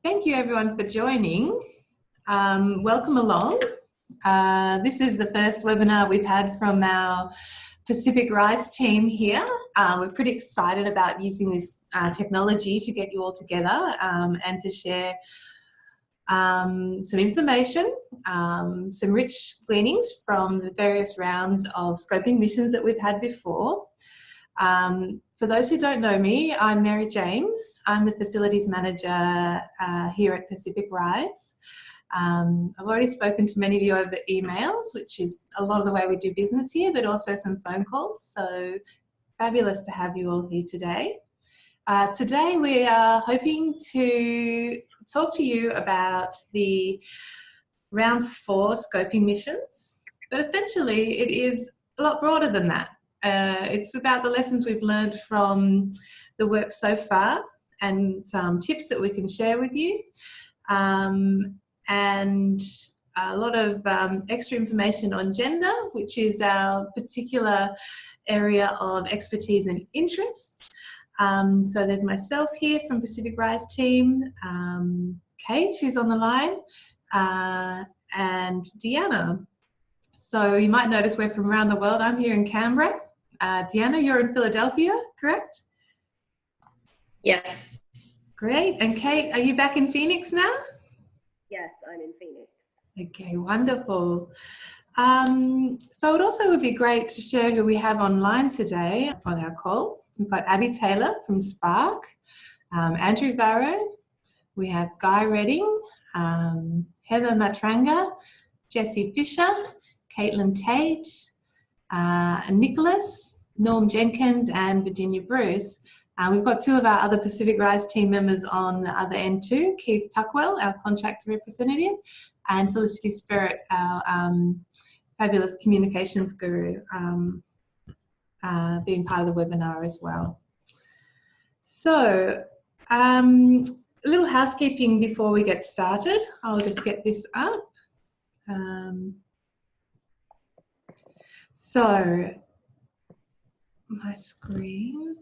Thank you everyone for joining. Welcome along. This is the first webinar we've had from our Pacific Rise team here. We're pretty excited about using this technology to get you all together and to share some information, some rich gleanings from the various rounds of scoping missions that we've had before. For those who don't know me, I'm Mary James. I'm the Facilities Manager here at Pacific Rise. I've already spoken to many of you over emails, which is a lot of the way we do business here, but also some phone calls. So fabulous to have you all here today. Today we are hoping to talk to you about the round 4 scoping missions, but essentially it is a lot broader than that. It's about the lessons we've learned from the work so far and some tips that we can share with you, and a lot of extra information on gender, which is our particular area of expertise and interest. So there's myself here from Pacific Rise team, Kate, who's on the line, and Deanna. So you might notice we're from around the world. I'm here in Canberra. Deanna, you're in Philadelphia, correct? Yes. Great. And Kate, are you back in Phoenix now? Yes, I'm in Phoenix. Okay, wonderful. So it also would be great to share who we have online today on our call. We've got Abby Taylor from Spark, Andrew Varro, we have Guy Redding, Heather Matranga, Jessie Fisher, Caitlin Tate, Nicholas, Norm Jenkins and Virginia Bruce. We've got 2 of our other Pacific Rise team members on the other end too, Keith Tuckwell, our contractor representative, and Felicity Spirit, our fabulous communications guru, being part of the webinar as well. So a little housekeeping before we get started. I'll just get this up. So my screen.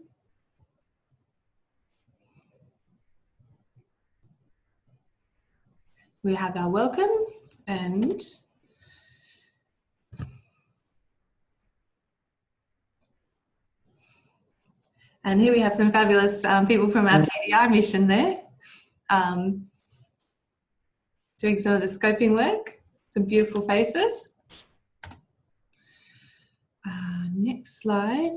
We have our welcome and here we have some fabulous people from our TDI mission there, doing some of the scoping work, some beautiful faces. Next slide.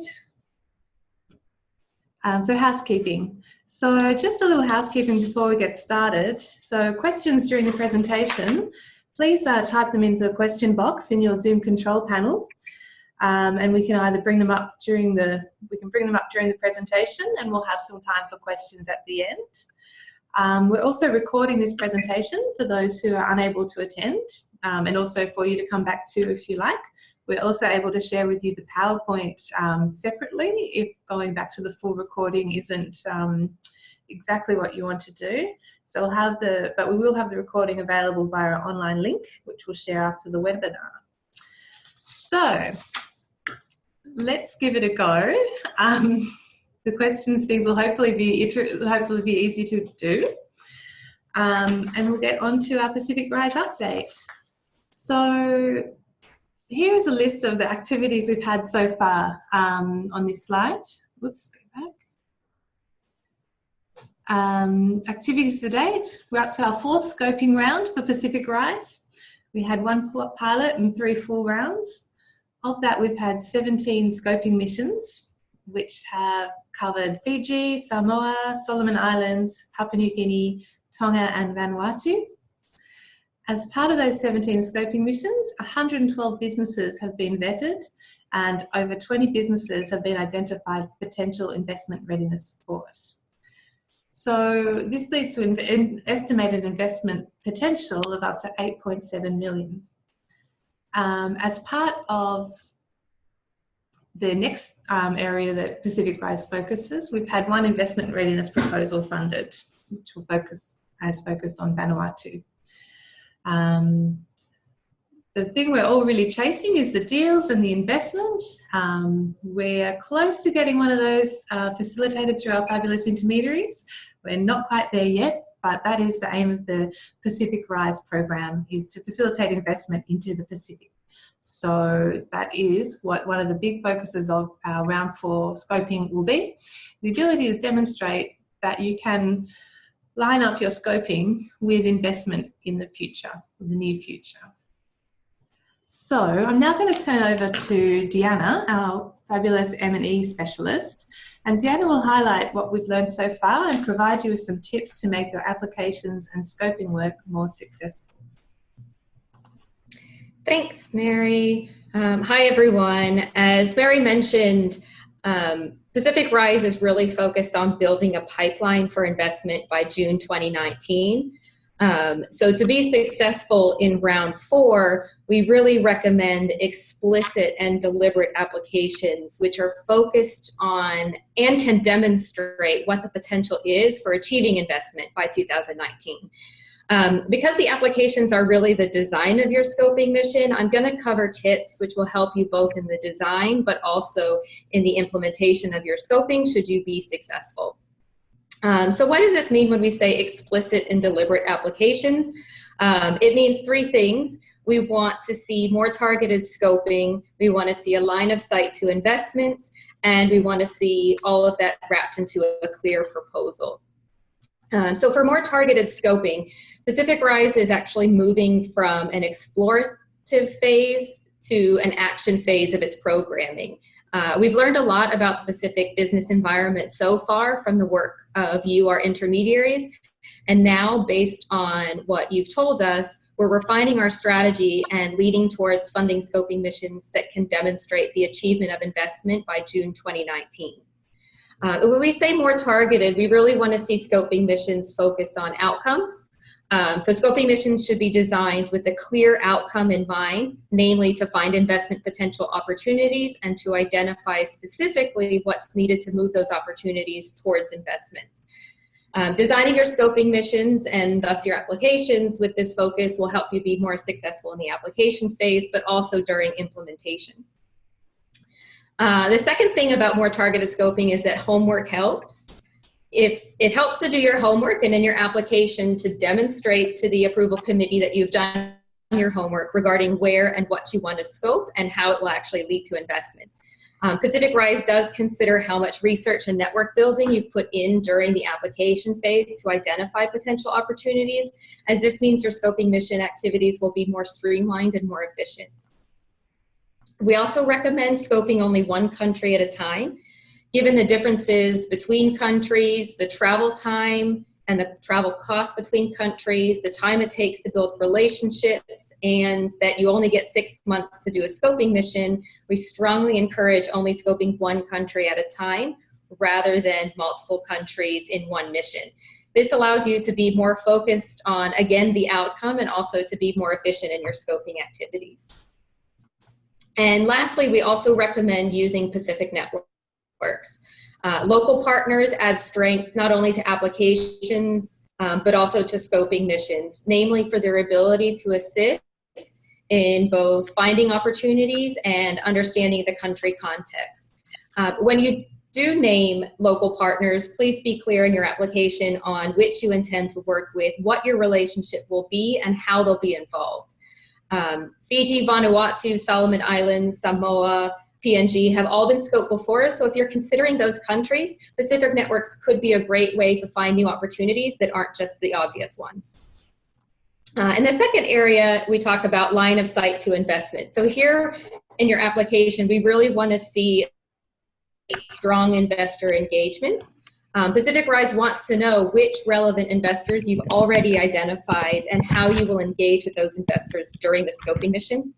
So housekeeping. So just a little housekeeping before we get started. So questions during the presentation, please type them into the question box in your Zoom control panel, and we can either bring them up during the presentation, and we'll have some time for questions at the end. We're also recording this presentation for those who are unable to attend, and also for you to come back to if you like. We're also able to share with you the PowerPoint separately if going back to the full recording isn't exactly what you want to do. So but we will have the recording available via our online link, which we'll share after the webinar. So let's give it a go. The questions things will hopefully be easy to do, and we'll get on to our Pacific Rise update. So here is a list of the activities we've had so far on this slide. Whoops, go back. Activities to date, we're up to our 4th scoping round for Pacific Rise. We had 1 pilot and 3 full rounds. Of that, we've had 17 scoping missions, which have covered Fiji, Samoa, Solomon Islands, Papua New Guinea, Tonga and Vanuatu. As part of those 17 scoping missions, 112 businesses have been vetted and over 20 businesses have been identified for potential investment readiness support. So this leads to an estimated investment potential of up to 8.7 million. As part of the next area that Pacific Rise focuses, we've had 1 investment readiness proposal funded, which will focused on Vanuatu. The thing we're all really chasing is the deals and the investment. We're close to getting one of those facilitated through our fabulous intermediaries. We're not quite there yet, but that is the aim of the Pacific Rise program, is to facilitate investment into the Pacific. So that is what one of the big focuses of our round 4 scoping will be. The ability to demonstrate that you can line up your scoping with investment in the future, in the near future. So I'm now going to turn over to Deanna, our fabulous M&E specialist, and Deanna will highlight what we've learned so far and provide you with some tips to make your applications and scoping work more successful. Thanks, Mary. Hi, everyone. As Mary mentioned, Pacific Rise is really focused on building a pipeline for investment by June 2019. So to be successful in round 4, we really recommend explicit and deliberate applications which are focused on and can demonstrate what the potential is for achieving investment by 2019. Because the applications are really the design of your scoping mission, I'm going to cover tips which will help you both in the design but also in the implementation of your scoping should you be successful. So what does this mean when we say explicit and deliberate applications? It means 3 things. We want to see more targeted scoping, we want to see a line of sight to investments, and we want to see all of that wrapped into a clear proposal. So for more targeted scoping, Pacific Rise is actually moving from an explorative phase to an action phase of its programming. We've learned a lot about the Pacific business environment so far from the work of you, our intermediaries, and now based on what you've told us, we're refining our strategy and leading towards funding scoping missions that can demonstrate the achievement of investment by June 2019. When we say more targeted, we really want to see scoping missions focus on outcomes. So scoping missions should be designed with a clear outcome in mind, namely to find investment potential opportunities and to identify specifically what's needed to move those opportunities towards investment. Designing your scoping missions and thus your applications with this focus will help you be more successful in the application phase, but also during implementation. The second thing about more targeted scoping is that homework helps. If it helps to do your homework and in your application to demonstrate to the approval committee that you've done your homework regarding where and what you want to scope and how it will actually lead to investment. Pacific Rise does consider how much research and network building you've put in during the application phase to identify potential opportunities, as this means your scoping mission activities will be more streamlined and more efficient. We also recommend scoping only one country at a time. Given the differences between countries, the travel time and the travel costs between countries, the time it takes to build relationships, and that you only get 6 months to do a scoping mission, we strongly encourage only scoping one country at a time rather than multiple countries in one mission. This allows you to be more focused on, again, the outcome and also to be more efficient in your scoping activities. And lastly, we also recommend using Pacific networks. Local partners add strength not only to applications, but also to scoping missions, namely for their ability to assist in both finding opportunities and understanding the country context. When you do name local partners, please be clear in your application on which you intend to work with, what your relationship will be, and how they'll be involved. Fiji, Vanuatu, Solomon Islands, Samoa, PNG have all been scoped before, so if you're considering those countries, Pacific networks could be a great way to find new opportunities that aren't just the obvious ones. In the second area, we talk about line of sight to investment. So here in your application, we really want to see strong investor engagement. Pacific Rise wants to know which relevant investors you've already identified and how you will engage with those investors during the scoping mission.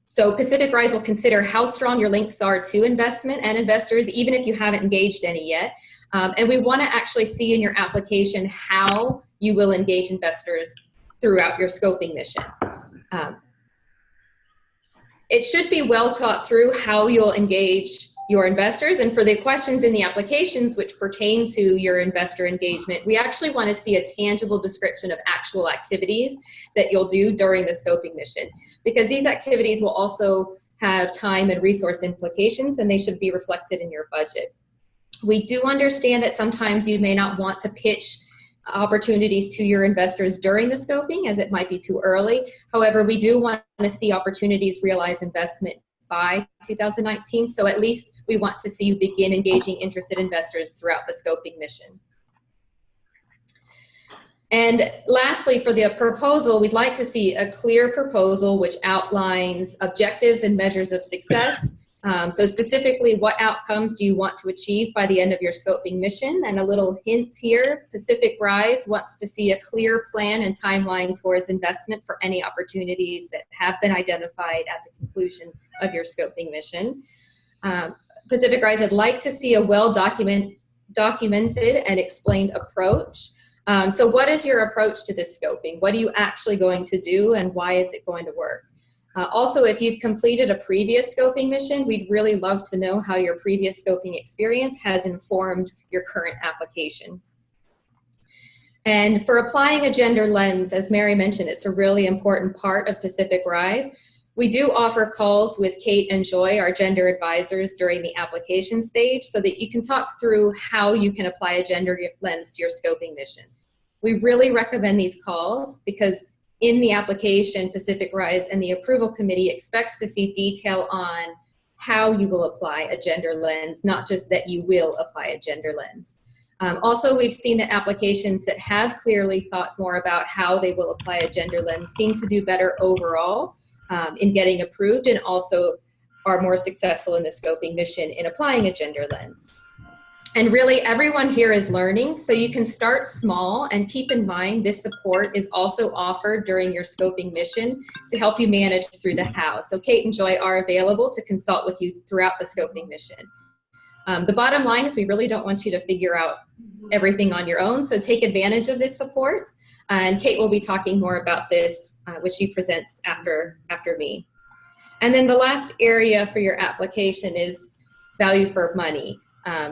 So Pacific Rise will consider how strong your links are to investment and investors, even if you haven't engaged any yet. And we want to actually see in your application how you will engage investors throughout your scoping mission. It should be well thought through how you'll engage your investors, and for the questions in the applications which pertain to your investor engagement, we actually want to see a tangible description of actual activities that you'll do during the scoping mission, because these activities will also have time and resource implications, and they should be reflected in your budget. We do understand that sometimes you may not want to pitch opportunities to your investors during the scoping, as it might be too early. However, we do want to see opportunities realize investment by 2019, so at least we want to see you begin engaging interested investors throughout the scoping mission. And lastly, for the proposal, we'd like to see a clear proposal which outlines objectives and measures of success. So specifically, what outcomes do you want to achieve by the end of your scoping mission? And a little hint here, Pacific Rise wants to see a clear plan and timeline towards investment for any opportunities that have been identified at the conclusion of your scoping mission. Pacific Rise would like to see a well-documented and explained approach. So what is your approach to this scoping? What are you actually going to do, and why is it going to work? Also, if you've completed a previous scoping mission, we'd really love to know how your previous scoping experience has informed your current application. And for applying a gender lens, as Mary mentioned, it's a really important part of Pacific Rise. We do offer calls with Kate and Joy, our gender advisors, during the application stage so that you can talk through how you can apply a gender lens to your scoping mission. We really recommend these calls because in the application, Pacific Rise and the approval committee expects to see detail on how you will apply a gender lens, not just that you will apply a gender lens. Also, we've seen that applications that have clearly thought more about how they will apply a gender lens seem to do better overall in getting approved, and also are more successful in the scoping mission in applying a gender lens. And really, everyone here is learning, so you can start small and keep in mind this support is also offered during your scoping mission to help you manage through the how. So Kate and Joy are available to consult with you throughout the scoping mission. The bottom line is we really don't want you to figure out everything on your own, so take advantage of this support. And Kate will be talking more about this, which she presents after me. And then the last area for your application is value for money.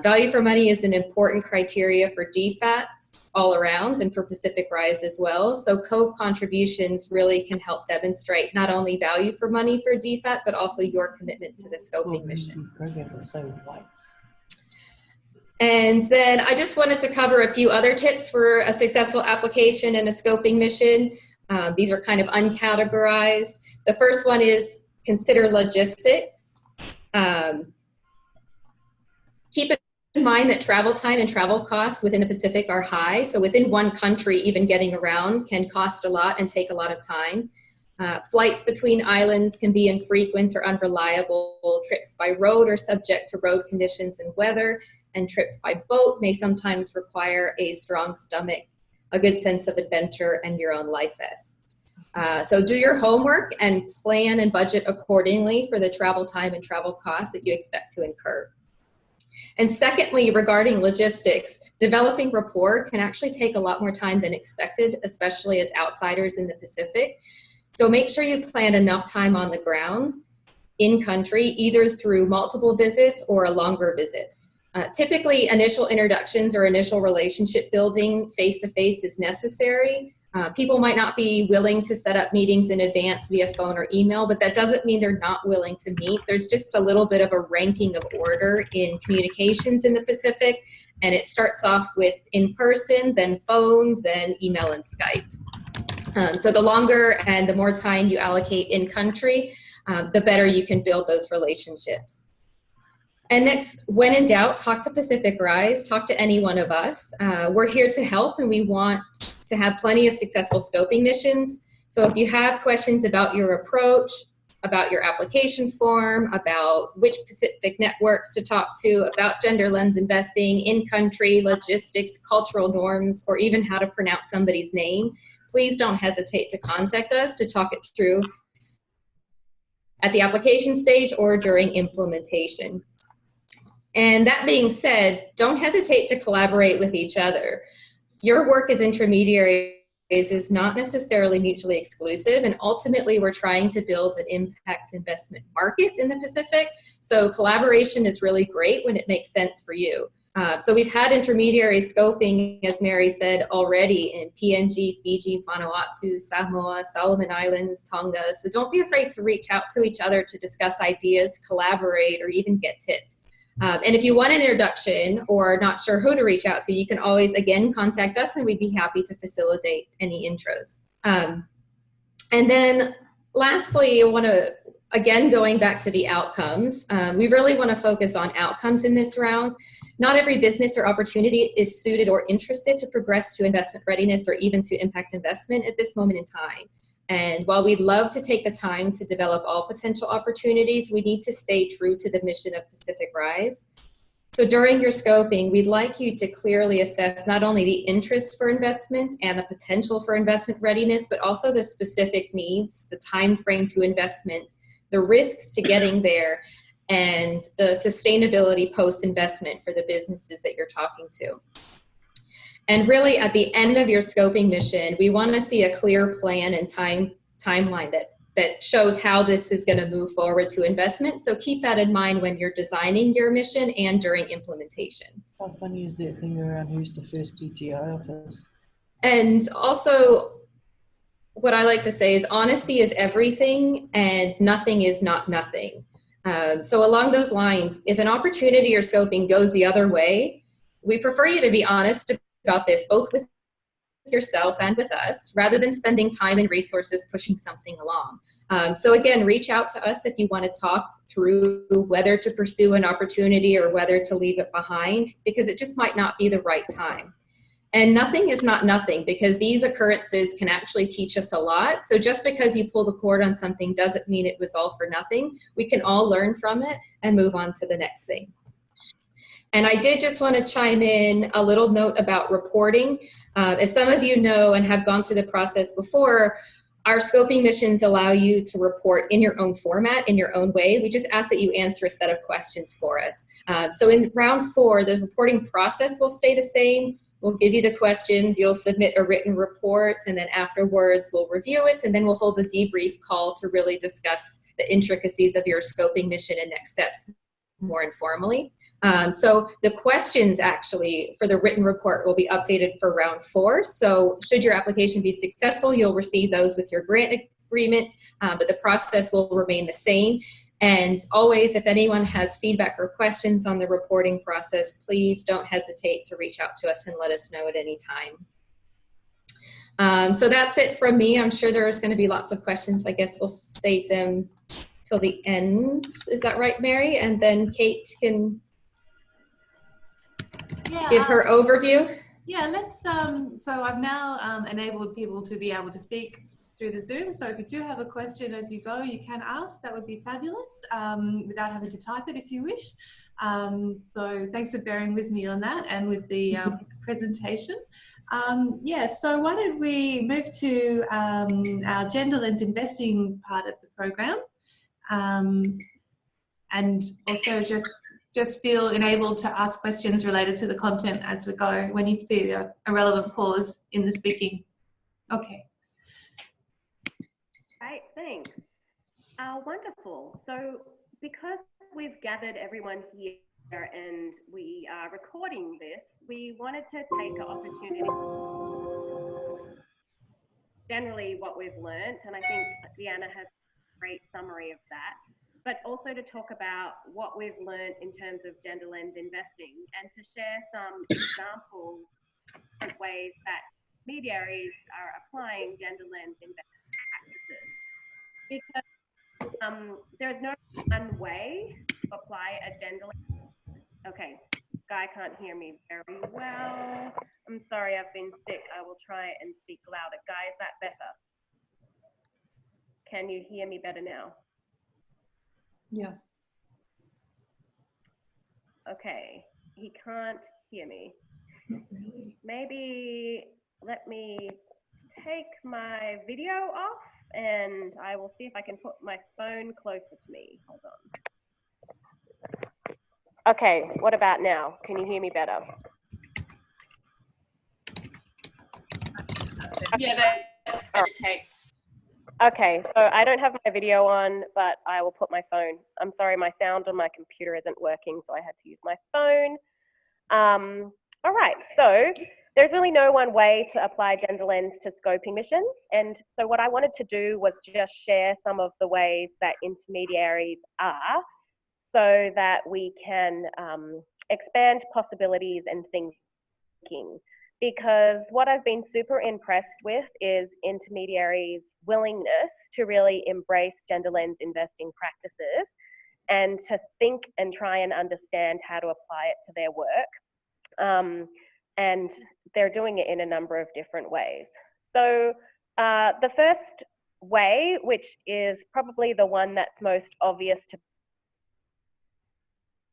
Value for money is an important criteria for DFATs all around and for Pacific Rise as well. So co-contributions really can help demonstrate not only value for money for DFAT, but also your commitment to the scoping mission. And then I just wanted to cover a few other tips for a successful application and a scoping mission. These are kind of uncategorized. The first one is consider logistics. Keep in mind that travel time and travel costs within the Pacific are high. So within one country, even getting around can cost a lot and take a lot of time. Flights between islands can be infrequent or unreliable. Trips by road are subject to road conditions and weather, and trips by boat may sometimes require a strong stomach, a good sense of adventure, and your own life vest. So do your homework and plan and budget accordingly for the travel time and travel costs that you expect to incur. And secondly, regarding logistics, developing rapport can actually take a lot more time than expected, especially as outsiders in the Pacific. So make sure you plan enough time on the ground in country, either through multiple visits or a longer visit. Typically, initial introductions or initial relationship building face-to-face is necessary. People might not be willing to set up meetings in advance via phone or email, but that doesn't mean they're not willing to meet. There's just a little bit of a ranking of order in communications in the Pacific, and it starts off with in-person, then phone, then email and Skype. So the longer and the more time you allocate in country, the better you can build those relationships. And next, when in doubt, talk to Pacific Rise, talk to any one of us. We're here to help, and we want to have plenty of successful scoping missions. So if you have questions about your approach, about your application form, about which Pacific networks to talk to, about gender lens investing, in-country, logistics, cultural norms, or even how to pronounce somebody's name, please don't hesitate to contact us to talk it through at the application stage or during implementation. And that being said, don't hesitate to collaborate with each other. Your work as intermediaries is not necessarily mutually exclusive, and ultimately we're trying to build an impact investment market in the Pacific. So collaboration is really great when it makes sense for you. So we've had intermediary scoping, as Mary said, already in PNG, Fiji, Vanuatu, Samoa, Solomon Islands, Tonga. So don't be afraid to reach out to each other to discuss ideas, collaborate, or even get tips. And if you want an introduction or not sure who to reach out to, you can always, again, contact us and we'd be happy to facilitate any intros. And then lastly, I want to, again, going back to the outcomes, we really want to focus on outcomes in this round. Not every business or opportunity is suited or interested to progress to investment readiness or even to impact investment at this moment in time. And while we'd love to take the time to develop all potential opportunities, we need to stay true to the mission of Pacific Rise. So during your scoping, we'd like you to clearly assess not only the interest for investment and the potential for investment readiness, but also the specific needs, the time frame to investment, the risks to getting there, and the sustainability post-investment for the businesses that you're talking to. And really, at the end of your scoping mission, we want to see a clear plan and timeline that shows how this is going to move forward to investment. So keep that in mind when you're designing your mission and during implementation. How funny is that thing around who's the first TTI office? And also, what I like to say is honesty is everything and nothing is not nothing. So along those lines, if an opportunity or scoping goes the other way, we prefer you to be honest about this, both with yourself and with us, rather than spending time and resources pushing something along. So again, reach out to us if you want to talk through whether to pursue an opportunity or whether to leave it behind, because it just might not be the right time. And nothing is not nothing, because these occurrences can actually teach us a lot. So just because you pull the cord on something doesn't mean it was all for nothing. We can all learn from it and move on to the next thing. And I did just want to chime in a little note about reporting. As some of you know and have gone through the process before, our scoping missions allow you to report in your own format, in your own way. We just ask that you answer a set of questions for us. So in round 4, the reporting process will stay the same. We'll give you the questions, you'll submit a written report, and then afterwards we'll review it, and then we'll hold a debrief call to really discuss the intricacies of your scoping mission and next steps more informally. So the questions actually for the written report will be updated for round 4. So should your application be successful, you'll receive those with your grant agreement, but the process will remain the same. And always, if anyone has feedback or questions on the reporting process, please don't hesitate to reach out to us and let us know at any time. So that's it from me. I'm sure there's going to be lots of questions. I guess we'll save them till the end. Is that right, Mary? And then Kate can give her overview. Yeah, let's, so I've now enabled people to be able to speak through the Zoom. So if you do have a question as you go, you can ask. That would be fabulous, without having to type it if you wish. So thanks for bearing with me on that and with the presentation. Yeah, so why don't we move to our Gender Lens investing part of the program, and also just feel enabled to ask questions related to the content as we go when you see a relevant pause in the speaking. Okay. Great, thanks. Wonderful. So because we've gathered everyone here and we are recording this, we wanted to take an opportunity generally what we've learnt, and I think Deanna has a great summary of that, but also to talk about what we've learned in terms of gender lens investing and to share some examples of ways that intermediaries are applying gender lens investing practices. Because there's no one way to apply a gender lens. Okay, Guy can't hear me very well. I'm sorry, I've been sick. I will try and speak louder. Guy, is that better? Can you hear me better now? Yeah. Okay, he can't hear me. Not really. Maybe let me take my video off and I will see if I can put my phone closer to me. Hold on. Okay, what about now? Can you hear me better? Yeah, that's okay. Okay, so I don't have my video on, but I will put my phone. I'm sorry, my sound on my computer isn't working, so I had to use my phone. All right, so there's really no one way to apply gender lens to scoping missions. And so what I wanted to do was just share some of the ways that intermediaries are so that we can expand possibilities and thinking. Because what I've been super impressed with is intermediaries' willingness to really embrace gender lens investing practices and to think and try and understand how to apply it to their work. And they're doing it in a number of different ways. So the first way, which is probably the one that's most obvious to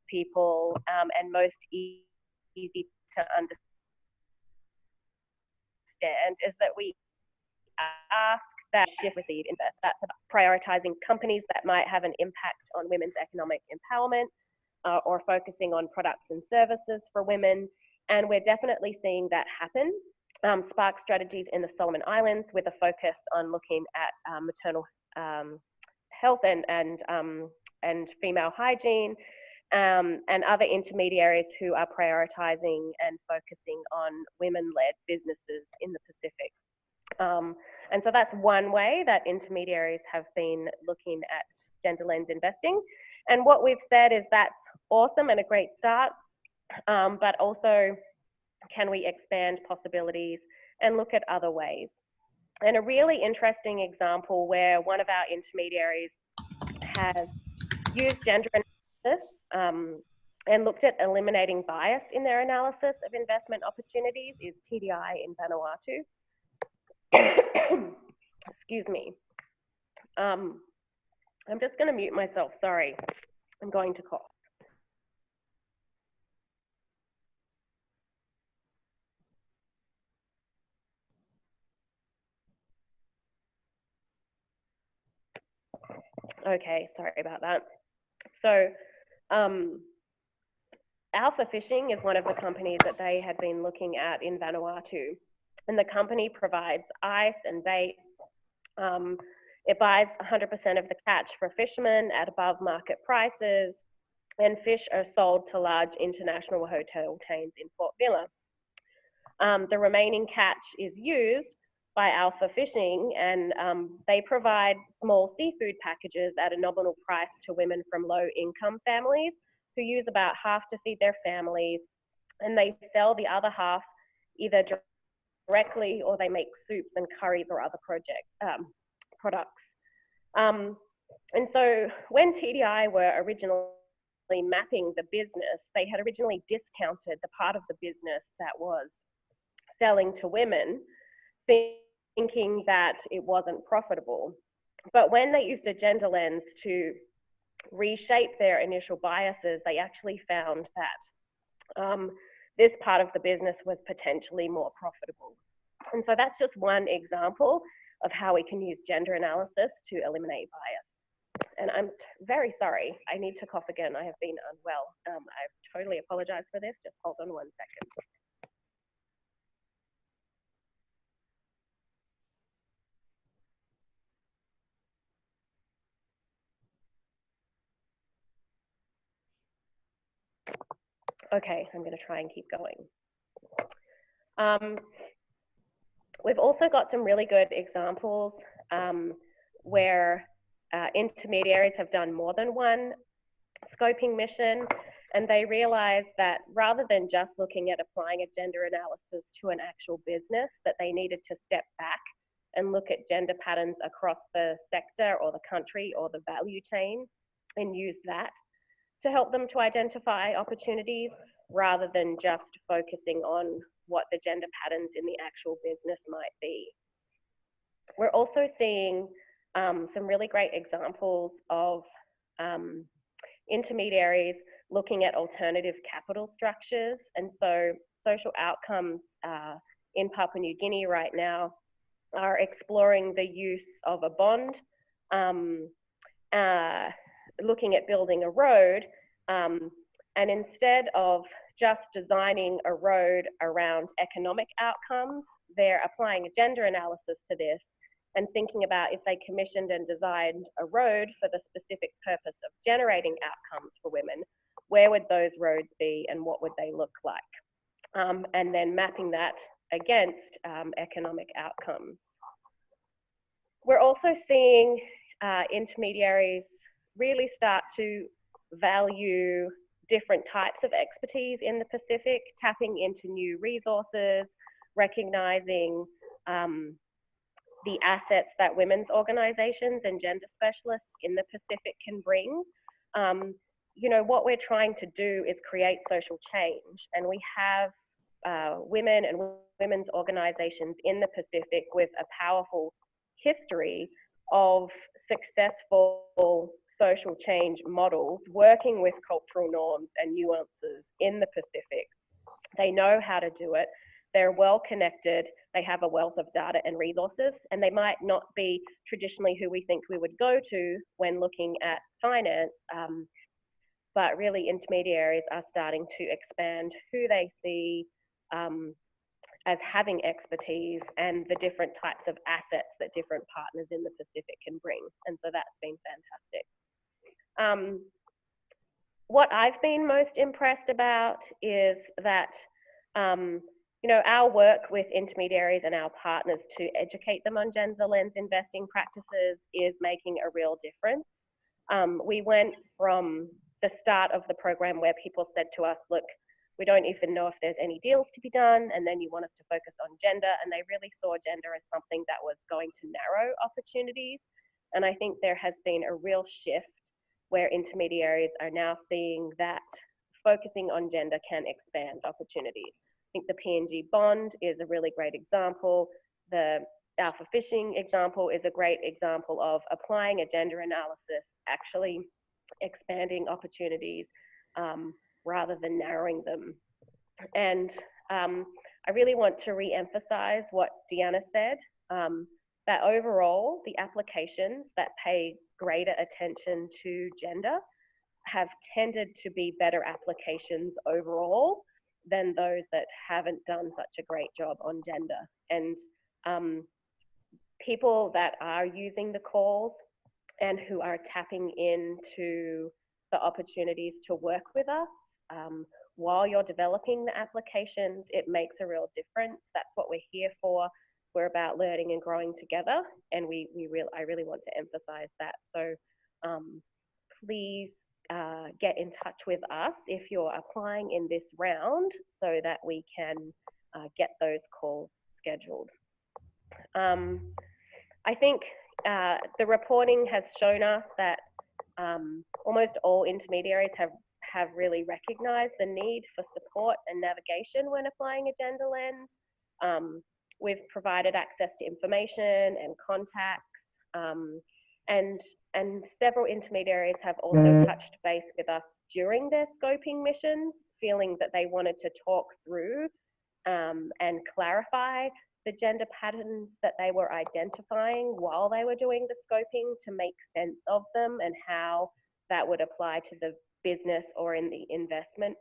people and most easy to understand, is that we ask that shift receive invest. That's about prioritizing companies that might have an impact on women's economic empowerment or focusing on products and services for women. And we're definitely seeing that happen. Spark strategies in the Solomon Islands with a focus on looking at maternal health and female hygiene, and other intermediaries who are prioritizing and focusing on women-led businesses in the Pacific. And so that's one way that intermediaries have been looking at gender lens investing. And what we've said is that's awesome and a great start, but also can we expand possibilities and look at other ways? And a really interesting example where one of our intermediaries has used gender analysis and looked at eliminating bias in their analysis of investment opportunities is TDI in Vanuatu. Excuse me. I'm just going to mute myself. Sorry. I'm going to cough. Okay, sorry about that. So, Alpha Fishing is one of the companies that they had been looking at in Vanuatu. And the company provides ice and bait. It buys 100% of the catch for fishermen at above market prices, and fish are sold to large international hotel chains in Port Vila. The remaining catch is used by Alpha Fishing, and they provide small seafood packages at a nominal price to women from low-income families who use about half to feed their families, and they sell the other half either directly or they make soups and curries or other products. And so when TDI were originally mapping the business, they had originally discounted the part of the business that was selling to women, thinking that it wasn't profitable. But when they used a gender lens to reshape their initial biases, they actually found that this part of the business was potentially more profitable. And so that's just one example of how we can use gender analysis to eliminate bias. And I'm very sorry, I need to cough again. I have been unwell. I totally apologize for this. Just hold on one second. Okay, I'm going to try and keep going. We've also got some really good examples where intermediaries have done more than one scoping mission, and they realized that rather than just looking at applying a gender analysis to an actual business, that they needed to step back and look at gender patterns across the sector or the country or the value chain and use that to help them to identify opportunities rather than just focusing on what the gender patterns in the actual business might be. We're also seeing some really great examples of intermediaries looking at alternative capital structures. And so social outcomes in Papua New Guinea right now are exploring the use of a bond, looking at building a road, and instead of just designing a road around economic outcomes, they're applying a gender analysis to this and thinking about if they commissioned and designed a road for the specific purpose of generating outcomes for women, where would those roads be and what would they look like? And then mapping that against economic outcomes. We're also seeing intermediaries really start to value different types of expertise in the Pacific, tapping into new resources, recognizing the assets that women's organizations and gender specialists in the Pacific can bring. You know, what we're trying to do is create social change, and we have women and women's organizations in the Pacific with a powerful history of successful social change models working with cultural norms and nuances in the Pacific. They know how to do it. They're well connected. They have a wealth of data and resources, and they might not be traditionally who we think we would go to when looking at finance, but really intermediaries are starting to expand who they see as having expertise and the different types of assets that different partners in the Pacific can bring. And so that's been fantastic. What I've been most impressed about is that, you know, our work with intermediaries and our partners to educate them on gender lens investing practices is making a real difference. We went from the start of the program where people said to us, look, we don't even know if there's any deals to be done, and then you want us to focus on gender, and they really saw gender as something that was going to narrow opportunities. And I think there has been a real shift where intermediaries are now seeing that focusing on gender can expand opportunities. I think the PNG bond is a really great example. The alpha phishing example is a great example of applying a gender analysis, actually expanding opportunities rather than narrowing them. And I really want to re-emphasize what Deanna said, that overall, the applications that pay greater attention to gender have tended to be better applications overall than those that haven't done such a great job on gender. And people that are using the calls and who are tapping into the opportunities to work with us while you're developing the applications, it makes a real difference. That's what we're here for. We're about learning and growing together, and I really want to emphasize that. So please get in touch with us if you're applying in this round so that we can get those calls scheduled. I think the reporting has shown us that almost all intermediaries have really recognized the need for support and navigation when applying a gender lens. We've provided access to information and contacts, and several intermediaries have also touched base with us during their scoping missions, feeling that they wanted to talk through and clarify the gender patterns that they were identifying while they were doing the scoping to make sense of them and how that would apply to the business or in the investment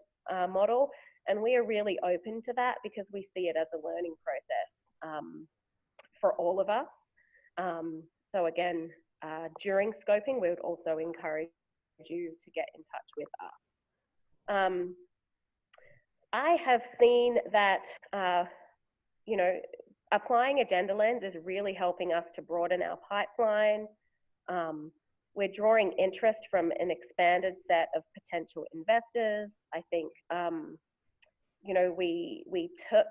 model. And we are really open to that because we see it as a learning process for all of us. So again, during scoping, we would also encourage you to get in touch with us. I have seen that, you know, applying a gender lens is really helping us to broaden our pipeline. We're drawing interest from an expanded set of potential investors. I think, you know, we took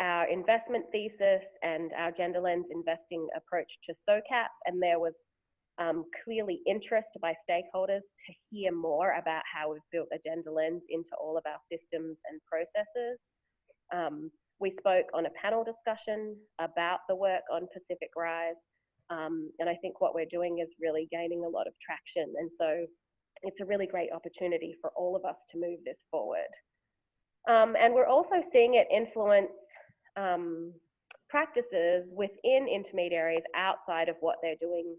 our investment thesis and our gender lens investing approach to SOCAP, and there was clearly interest by stakeholders to hear more about how we've built a gender lens into all of our systems and processes. We spoke on a panel discussion about the work on Pacific Rise, and I think what we're doing is really gaining a lot of traction, and so it's a really great opportunity for all of us to move this forward. And we're also seeing it influence practices within intermediaries outside of what they're doing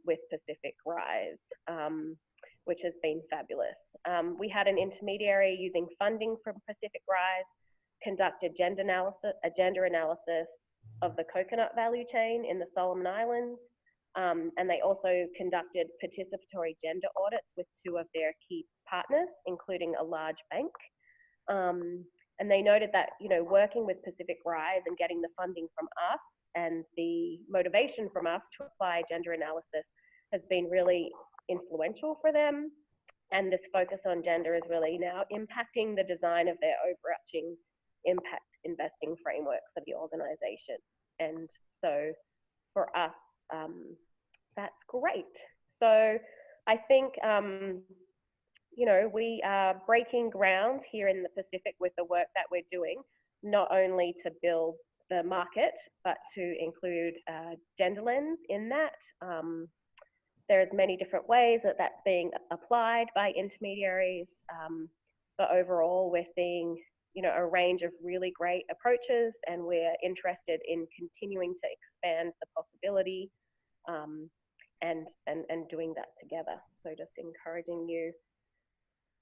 with Pacific Rise, which has been fabulous. We had an intermediary using funding from Pacific Rise conduct a gender analysis of the coconut value chain in the Solomon Islands. And they also conducted participatory gender audits with 2 of their key partners, including a large bank. And they noted that, you know, working with Pacific Rise and getting the funding from us and the motivation from us to apply gender analysis has been really influential for them. And this focus on gender is really now impacting the design of their overarching impact investing framework for the organization. And so for us, that's great. So I think, you know, we are breaking ground here in the Pacific with the work that we're doing, not only to build the market, but to include gender lens in that. There's many different ways that that's being applied by intermediaries, but overall we're seeing, you know, a range of really great approaches, and we're interested in continuing to expand the possibility and doing that together. So just encouraging you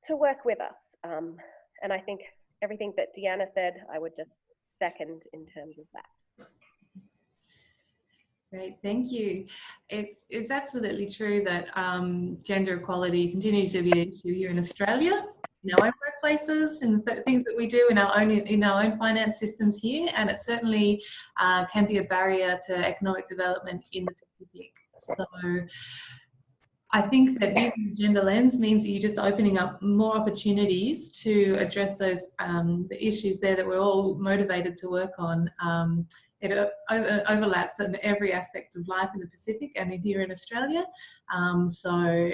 to work with us. And I think everything that Deanna said, I would just second in terms of that. Great, thank you. It's absolutely true that gender equality continues to be an issue here in Australia, in our own workplaces, and the things that we do in our own finance systems here, and it certainly can be a barrier to economic development in the Pacific. So I think that using the gender lens means that you're just opening up more opportunities to address those the issues there that we're all motivated to work on. It overlaps in every aspect of life in the Pacific and here in Australia. So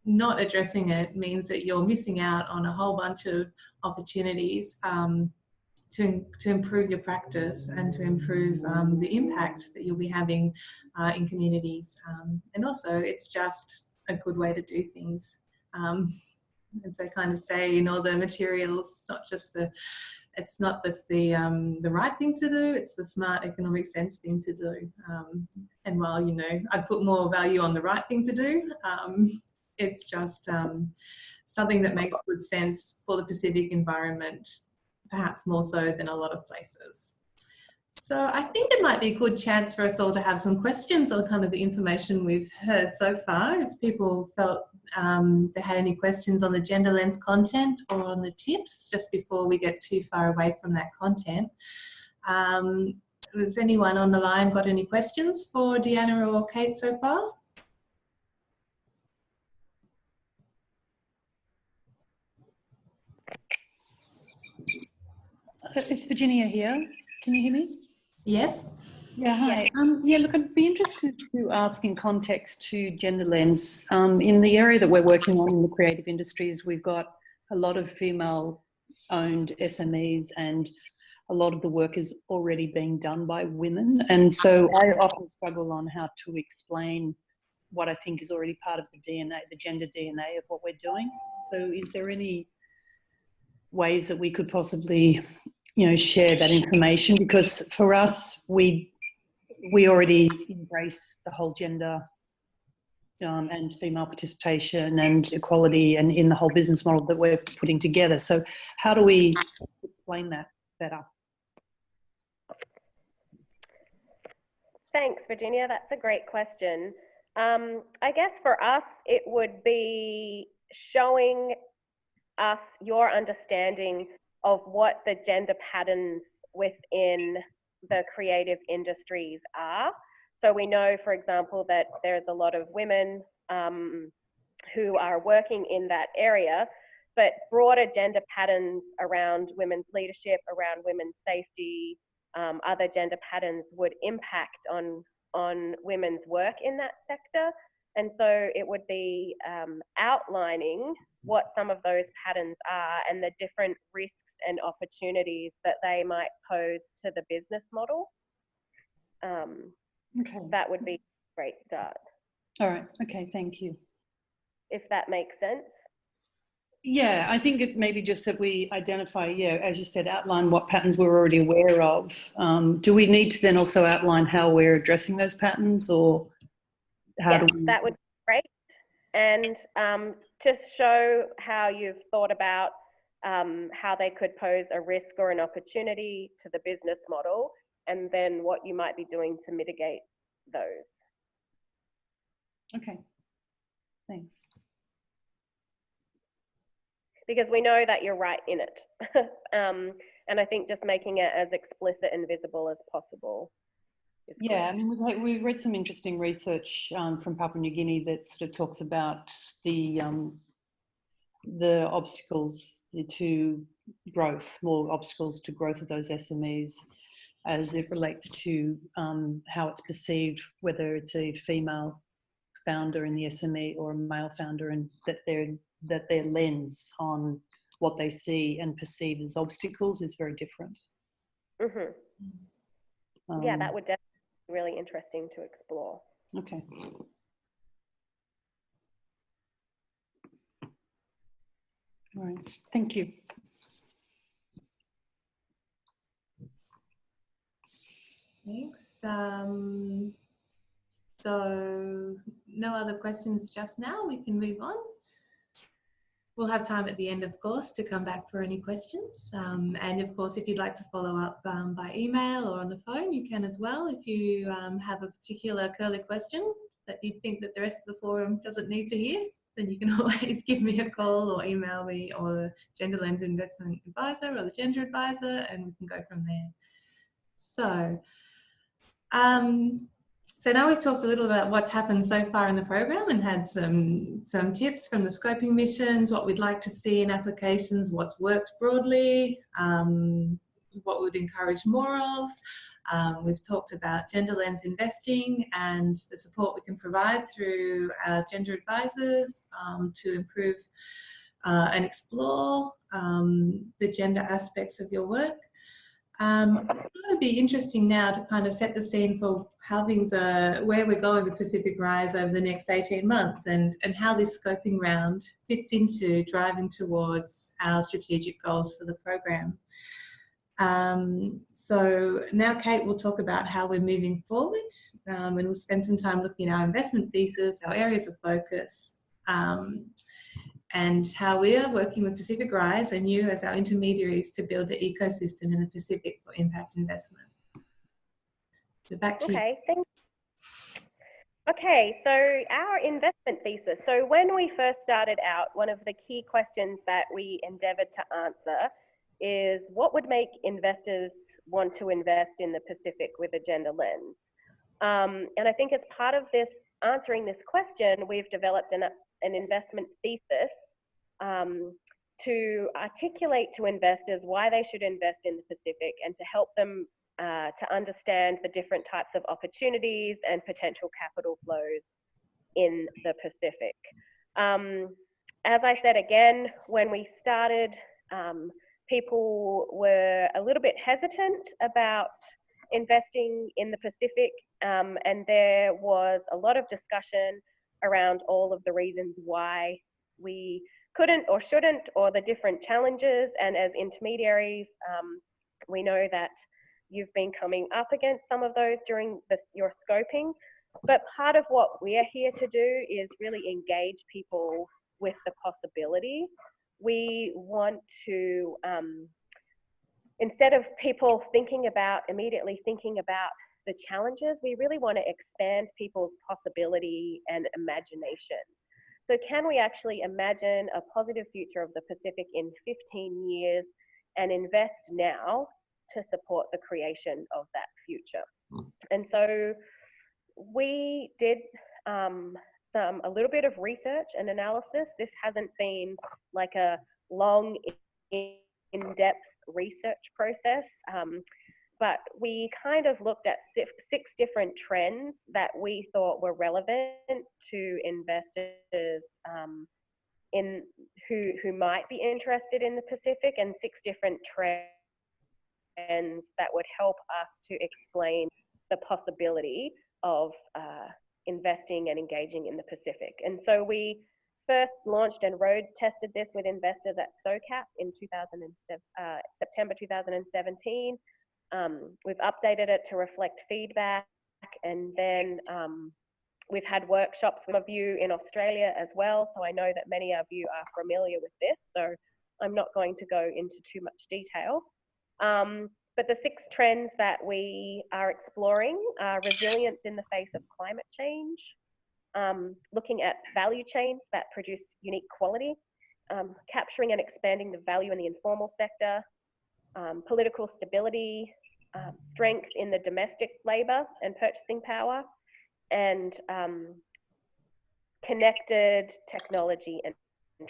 not addressing it means that you're missing out on a whole bunch of opportunities to improve your practice and to improve the impact that you'll be having in communities. And also it's just a good way to do things. And so kind of say in all the materials, it's not just the right thing to do, it's the smart economic sense thing to do. And while, you know, I'd put more value on the right thing to do, it's just something that makes good sense for the Pacific environment, perhaps more so than a lot of places. So I think it might be a good chance for us all to have some questions on kind of the information we've heard so far. If people felt they had any questions on the gender lens content or on the tips, just before we get too far away from that content. Has anyone on the line got any questions for Deanna or Kate so far? It's Virginia here. Can you hear me? Yes. Yeah, hi. Yeah, look, I'd be interested to ask in context to gender lens. In the area that we're working on in the creative industries, we've got a lot of female-owned SMEs, and a lot of the work is already being done by women. And so I often struggle on how to explain what I think is already part of the DNA, the gender DNA of what we're doing. So is there any ways that we could possibly, you know, share that information? Because for us, we already embrace the whole gender and female participation and equality and in the whole business model that we're putting together. So how do we explain that better? Thanks, Virginia. That's a great question. I guess for us, it would be showing us your understanding of what the gender patterns within the creative industries are. So we know, for example, that there's a lot of women who are working in that area, but broader gender patterns around women's leadership, around women's safety, other gender patterns would impact on women's work in that sector. And so it would be outlining what some of those patterns are and the different risks and opportunities that they might pose to the business model. Okay. That would be a great start. All right. Okay. Thank you. If that makes sense. Yeah, I think it may be just that we identify, yeah, as you said, outline what patterns we're already aware of. Do we need to then also outline how we're addressing those patterns, or how do we? That would be great. And to show how you've thought about how they could pose a risk or an opportunity to the business model, and then what you might be doing to mitigate those. Okay, thanks. Because we know that you're right in it. And I think just making it as explicit and visible as possible. is good. Yeah, I mean, we've read some interesting research from Papua New Guinea that sort of talks about the obstacles to growth, more obstacles to growth of those SMEs as it relates to how it's perceived, whether it's a female founder in the SME or a male founder, and that their lens on what they see and perceive as obstacles is very different. Mm-hmm. Yeah, that would definitely be really interesting to explore. Okay. All right. Thank you. Thanks. So no other questions just now. We can move on. We'll have time at the end, of course, to come back for any questions. And of course, if you'd like to follow up by email or on the phone, you can as well. If you have a particular curly question that you think that the rest of the forum doesn't need to hear, then you can always give me a call or email me, or the Gender Lens Investment Advisor or the Gender Advisor, and we can go from there. So now we've talked a little about what's happened so far in the program and had some tips from the scoping missions, what we'd like to see in applications, what's worked broadly, what we'd encourage more of. We've talked about Gender Lens investing and the support we can provide through our gender advisors to improve and explore the gender aspects of your work. I thought it'd be interesting now to kind of set the scene for how things are, where we're going with Pacific Rise over the next 18 months and how this scoping round fits into driving towards our strategic goals for the program. So now Kate will talk about how we're moving forward, and we'll spend some time looking at our investment thesis, our areas of focus, and how we are working with Pacific Rise and you as our intermediaries to build the ecosystem in the Pacific for impact investment. So back to you. Okay, thank you. Okay, so our investment thesis. So when we first started out, one of the key questions that we endeavoured to answer is what would make investors want to invest in the Pacific with a gender lens? And I think as part of this, answering this question, we've developed an investment thesis to articulate to investors why they should invest in the Pacific and to help them to understand the different types of opportunities and potential capital flows in the Pacific. As I said again, when we started, people were a little bit hesitant about investing in the Pacific, and there was a lot of discussion around all of the reasons why we couldn't or shouldn't, or the different challenges. And as intermediaries, we know that you've been coming up against some of those during your scoping. But part of what we're here to do is really engage people with the possibility. We want to, instead of people immediately thinking about the challenges, we really want to expand people's possibility and imagination. So can we actually imagine a positive future of the Pacific in 15 years and invest now to support the creation of that future? And so we did a little bit of research and analysis. This hasn't been like a long, in-depth research process, but we kind of looked at 6 different trends that we thought were relevant to investors who might be interested in the Pacific, and 6 different trends that would help us to explain the possibility of investing and engaging in the Pacific. And so we first launched and road tested this with investors at SOCAP in September 2017. We've updated it to reflect feedback, and then we've had workshops with some of you in Australia as well, so I know that many of you are familiar with this, so I'm not going to go into too much detail. But the 6 trends that we are exploring are resilience in the face of climate change, looking at value chains that produce unique quality, capturing and expanding the value in the informal sector, political stability, strength in the domestic labour and purchasing power, and connected technology and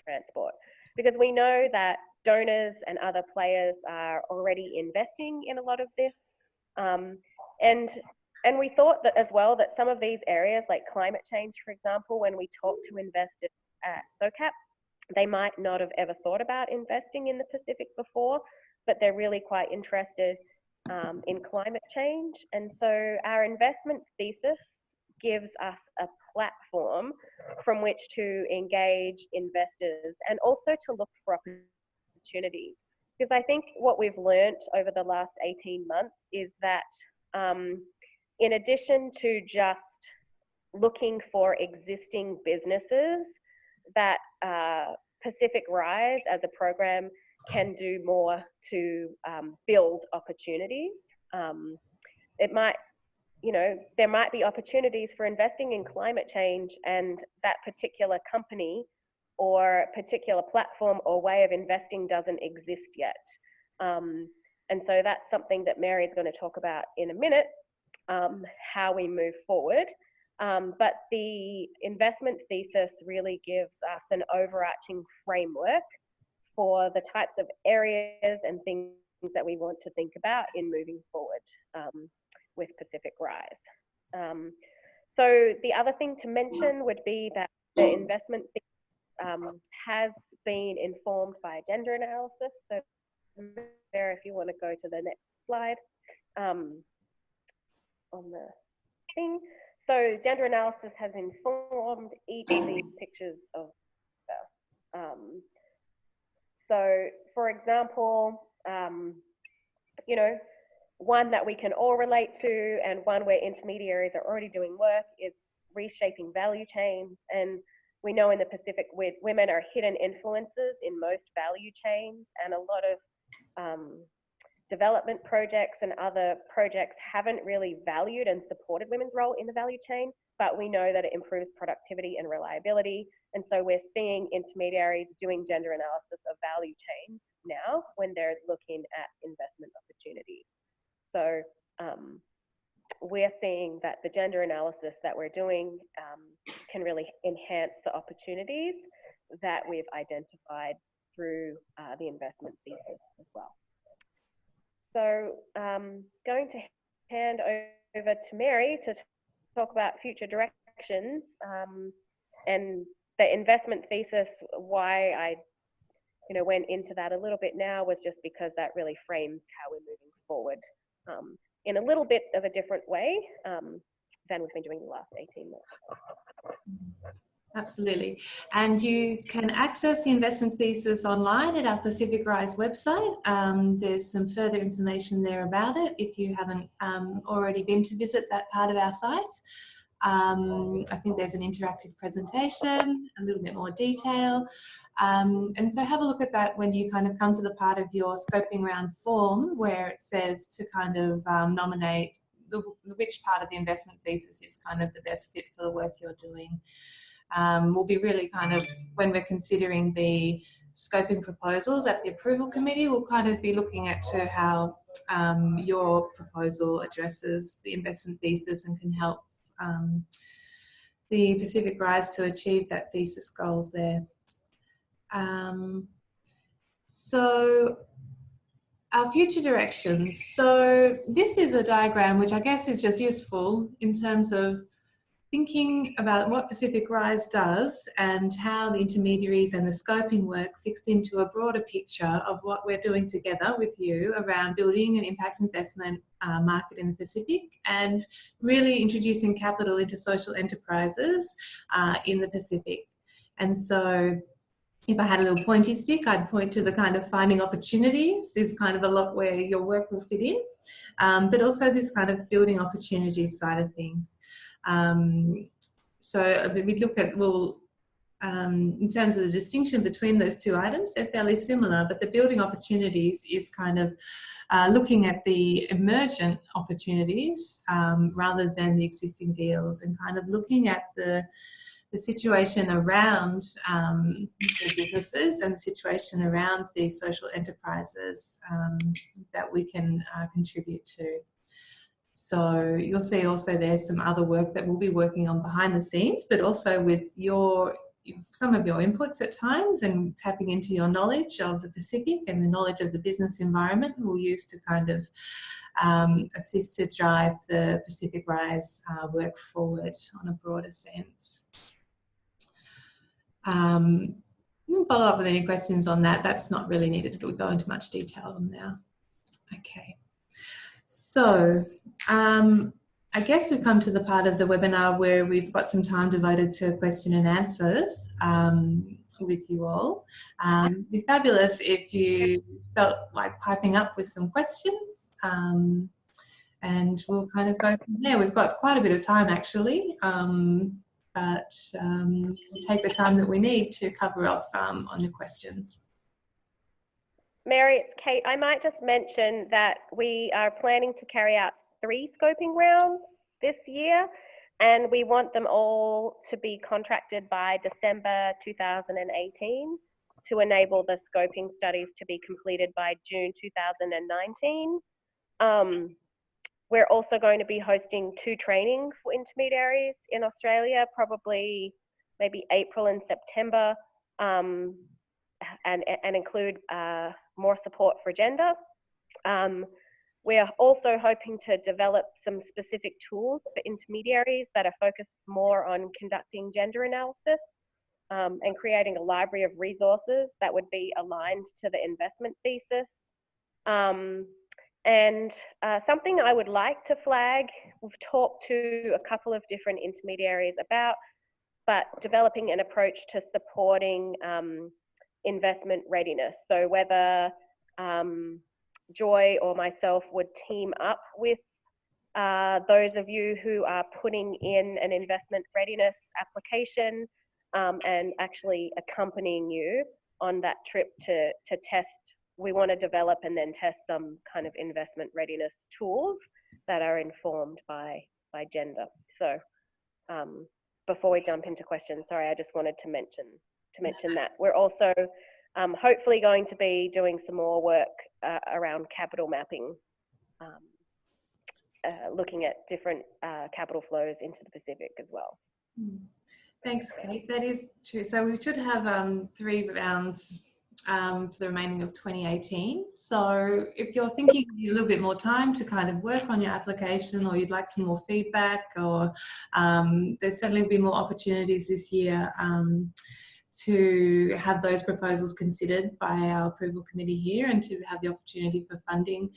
transport. Because we know that donors and other players are already investing in a lot of this. And we thought that as well that some of these areas like climate change, for example, when we talk to investors at SOCAP, they might not have ever thought about investing in the Pacific before, but they're really quite interested in climate change. And so our investment thesis gives us a platform from which to engage investors and also to look for opportunities. Because I think what we've learned over the last 18 months is that in addition to just looking for existing businesses, that Pacific Rise as a program can do more to build opportunities. It might, there might be opportunities for investing in climate change, and that particular company or particular platform or way of investing doesn't exist yet. And so that's something that Mary's going to talk about in a minute, how we move forward. But the investment thesis really gives us an overarching framework for the types of areas and things that we want to think about in moving forward with Pacific Rise. So the other thing to mention would be that the investment has been informed by gender analysis. So there, if you want to go to the next slide on the thing. So gender analysis has informed each of these pictures of so for example, one that we can all relate to and one where intermediaries are already doing work is reshaping value chains. And we know in the Pacific, women are hidden influences in most value chains, and a lot of development projects and other projects haven't really valued and supported women's role in the value chain, but we know that it improves productivity and reliability. And so we're seeing intermediaries doing gender analysis of value chains now when they're looking at investment opportunities. So we're seeing that the gender analysis that we're doing can really enhance the opportunities that we've identified through the investment thesis as well. So going to hand over to Mary to talk about future directions and the investment thesis. Why I went into that a little bit now was just because that really frames how we're moving forward in a little bit of a different way than we've been doing the last 18 months. Absolutely. And you can access the investment thesis online at our Pacific Rise website. There's some further information there about it if you haven't already been to visit that part of our site. I think there's an interactive presentation, a little bit more detail. And so have a look at that when you kind of come to the part of your scoping round form where it says to kind of nominate which part of the investment thesis is kind of the best fit for the work you're doing. We'll be really kind of, when we're considering the scoping proposals at the approval committee, we'll kind of be looking at to how your proposal addresses the investment thesis and can help the Pacific Rise to achieve that thesis goals there. So our future directions. So this is a diagram which I guess is just useful in terms of thinking about what Pacific Rise does and how the intermediaries and the scoping work fixed into a broader picture of what we're doing together with you around building an impact investment market in the Pacific and really introducing capital into social enterprises in the Pacific. And so if I had a little pointy stick, I'd point to the kind of finding opportunities is kind of a lot where your work will fit in, but also this kind of building opportunities side of things. So we look at, well, in terms of the distinction between those two items, they're fairly similar, but the building opportunities is kind of looking at the emergent opportunities rather than the existing deals, and kind of looking at the the situation around the businesses and the situation around the social enterprises that we can contribute to. So you'll see also there's some other work that we'll be working on behind the scenes, but also with some of your inputs at times and tapping into your knowledge of the Pacific and the knowledge of the business environment we'll use to kind of assist to drive the Pacific Rise work forward on a broader sense. We'll follow up with any questions on that. That's not really needed to go into much detail on now. Okay. So I guess we've come to the part of the webinar where we've got some time devoted to question and answers with you all. It'd be fabulous if you felt like piping up with some questions and we'll kind of go from there. We've got quite a bit of time actually, but we'll take the time that we need to cover off on your questions. Mary, it's Kate. I might just mention that we are planning to carry out 3 scoping rounds this year, and we want them all to be contracted by December 2018 to enable the scoping studies to be completed by June 2019. We're also going to be hosting 2 trainings for intermediaries in Australia, probably maybe April and September, and include more support for gender. We are also hoping to develop some specific tools for intermediaries that are focused more on conducting gender analysis and creating a library of resources that would be aligned to the investment thesis. Something I would like to flag, we've talked to a couple of different intermediaries about, but developing an approach to supporting investment readiness. So whether Joy or myself would team up with those of you who are putting in an investment readiness application and actually accompanying you on that trip to test. We want to develop and then test some kind of investment readiness tools that are informed by gender. So before we jump into questions, sorry, I just wanted to mention that. We're also hopefully going to be doing some more work around capital mapping, looking at different capital flows into the Pacific as well. Thanks, Kate. That is true. So we should have 3 rounds for the remaining of 2018. So if you're thinking you need a little bit more time to kind of work on your application, or you'd like some more feedback, or there's certainly be more opportunities this year to have those proposals considered by our approval committee here, and to have the opportunity for funding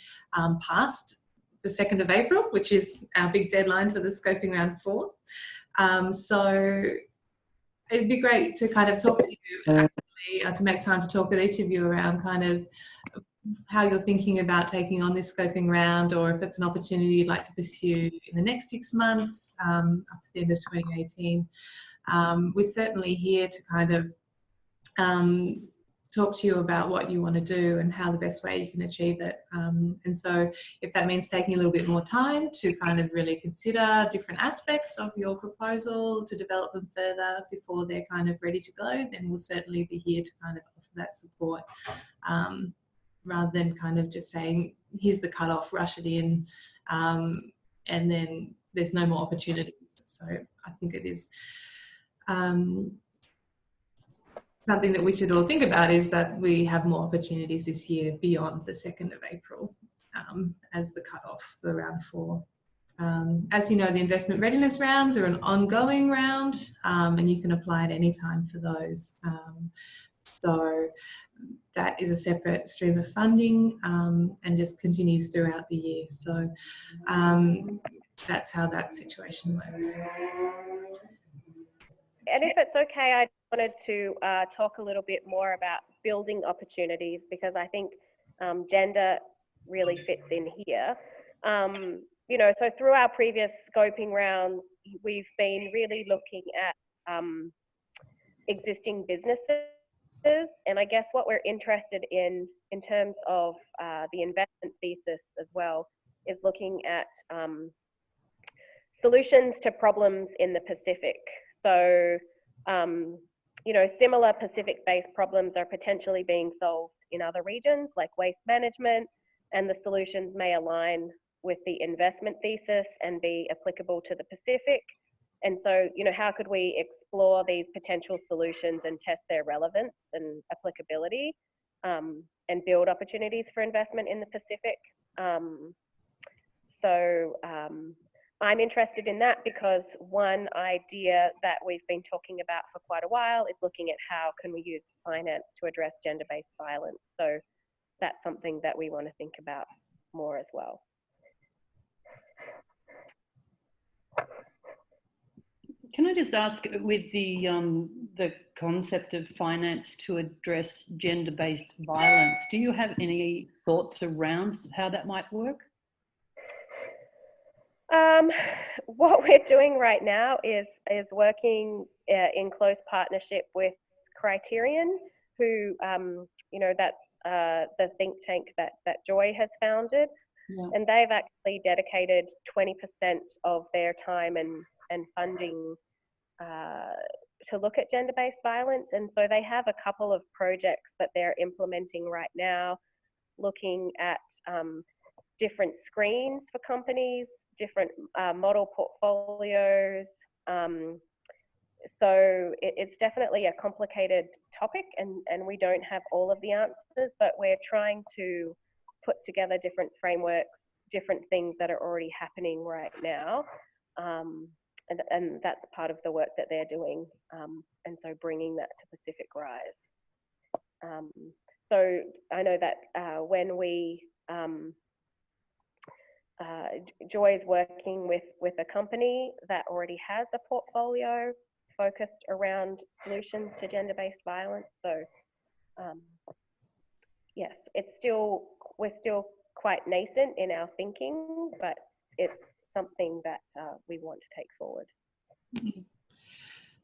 past the 2nd of April, which is our big deadline for the scoping round 4. So it'd be great to kind of talk to you, to make time to talk with each of you around kind of how you're thinking about taking on this scoping round, or if it's an opportunity you'd like to pursue in the next 6 months up to the end of 2018. We're certainly here to kind of talk to you about what you want to do and how the best way you can achieve it. And so if that means taking a little bit more time to kind of really consider different aspects of your proposal, to develop them further before they're kind of ready to go, then we'll certainly be here to kind of offer that support, rather than kind of just saying, here's the cutoff, rush it in, and then there's no more opportunities. So I think it is something that we should all think about, is that we have more opportunities this year beyond the 2nd of April as the cutoff for round 4. As you know, the investment readiness rounds are an ongoing round, and you can apply at any time for those. So that is a separate stream of funding and just continues throughout the year. So that's how that situation works. And if it's okay, I wanted to talk a little bit more about building opportunities, because I think gender really fits in here. You know, so through our previous scoping rounds, we've been really looking at existing businesses, and I guess what we're interested in terms of the investment thesis as well, is looking at solutions to problems in the Pacific. So you know, similar Pacific-based problems are potentially being solved in other regions like waste management, and the solutions may align with the investment thesis and be applicable to the Pacific. And so, you know, how could we explore these potential solutions and test their relevance and applicability, and build opportunities for investment in the Pacific? I'm interested in that because one idea that we've been talking about for quite a while is looking at how can we use finance to address gender-based violence. So that's something that we want to think about more as well. Can I just ask, with the concept of finance to address gender-based violence, do you have any thoughts around how that might work? What we're doing right now is working in close partnership with Criterion, who, you know, that's the think tank that Joy has founded. Yeah. And they've actually dedicated 20% of their time and funding to look at gender-based violence. And so they have a couple of projects that they're implementing right now, looking at different screens for companies, different model portfolios. So it's definitely a complicated topic, and we don't have all of the answers, but we're trying to put together different frameworks, different things that are already happening right now. And that's part of the work that they're doing. And so bringing that to Pacific Rise. So I know that when we, Joy's working with a company that already has a portfolio focused around solutions to gender-based violence. So yes, we're still quite nascent in our thinking, but it's something that we want to take forward.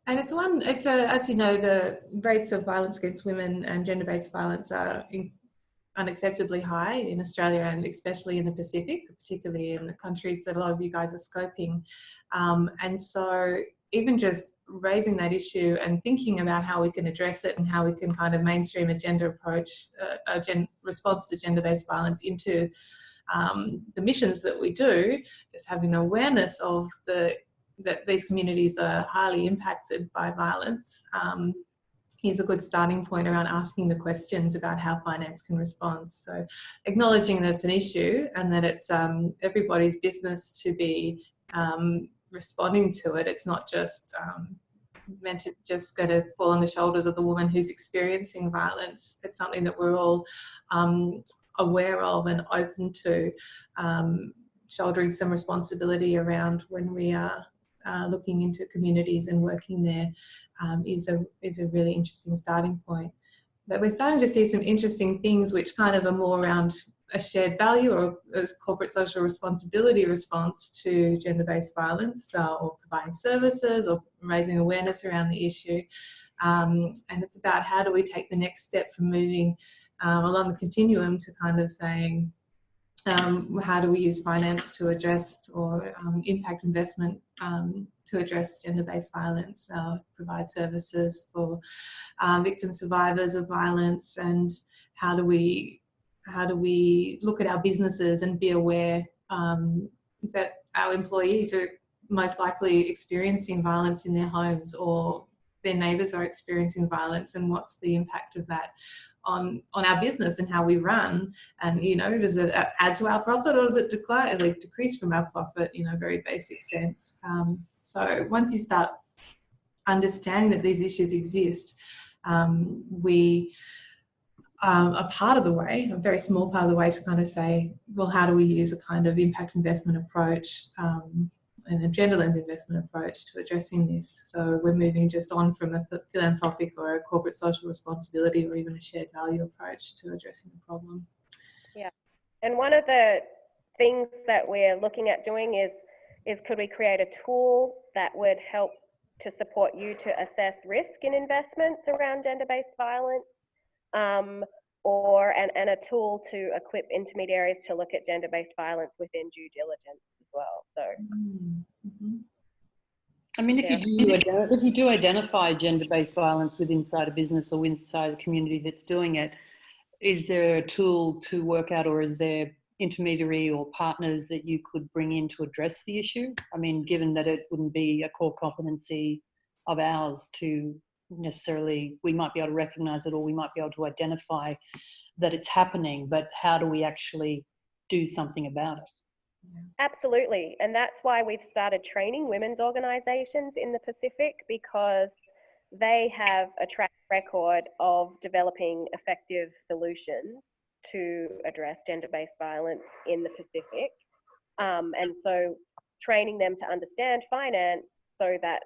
And as you know, the rates of violence against women and gender-based violence are unacceptably high in Australia, and especially in the Pacific, particularly in the countries that a lot of you guys are scoping. And so even just raising that issue and thinking about how we can address it and how we can kind of mainstream a gender approach, response to gender-based violence into the missions that we do, just having awareness of that these communities are highly impacted by violence, is a good starting point around asking the questions about how finance can respond. So acknowledging that it's an issue and that it's everybody's business to be responding to it. It's not just meant to just going to fall on the shoulders of the woman who's experiencing violence. It's something that we're all aware of and open to shouldering some responsibility around when we are looking into communities and working there. Is a really interesting starting point. But we're starting to see some interesting things which kind of are more around a shared value or a corporate social responsibility response to gender-based violence, or providing services or raising awareness around the issue. And it's about how do we take the next step from moving along the continuum to kind of saying, how do we use finance to address or impact investment to address gender-based violence, provide services for victim survivors of violence, and how do we look at our businesses and be aware that our employees are most likely experiencing violence in their homes, or their neighbours are experiencing violence, and what's the impact of that on our business and how we run. And, you know, does it add to our profit, or does it decrease from our profit, in a very basic sense? So once you start understanding that these issues exist, we are part of the way, a very small part of the way, to kind of say, well, how do we use a kind of impact investment approach and a gender lens investment approach to addressing this? So we're moving just on from a philanthropic or a corporate social responsibility or even a shared value approach to addressing the problem. Yeah, and one of the things that we're looking at doing is could we create a tool that would help to support you to assess risk in investments around gender-based violence, and a tool to equip intermediaries to look at gender-based violence within due diligence as well. So, I mean, Yeah. if you do identify gender-based violence with inside a business or inside a community that's doing it, is there a tool to work out, or is there intermediary or partners that you could bring in to address the issue? I mean, given that it wouldn't be a core competency of ours to necessarily, we might be able to recognise it, or we might be able to identify that it's happening, but how do we actually do something about it? Absolutely. And that's why we've started training women's organisations in the Pacific, because they have a track record of developing effective solutions to address gender-based violence in the Pacific. And so training them to understand finance so that,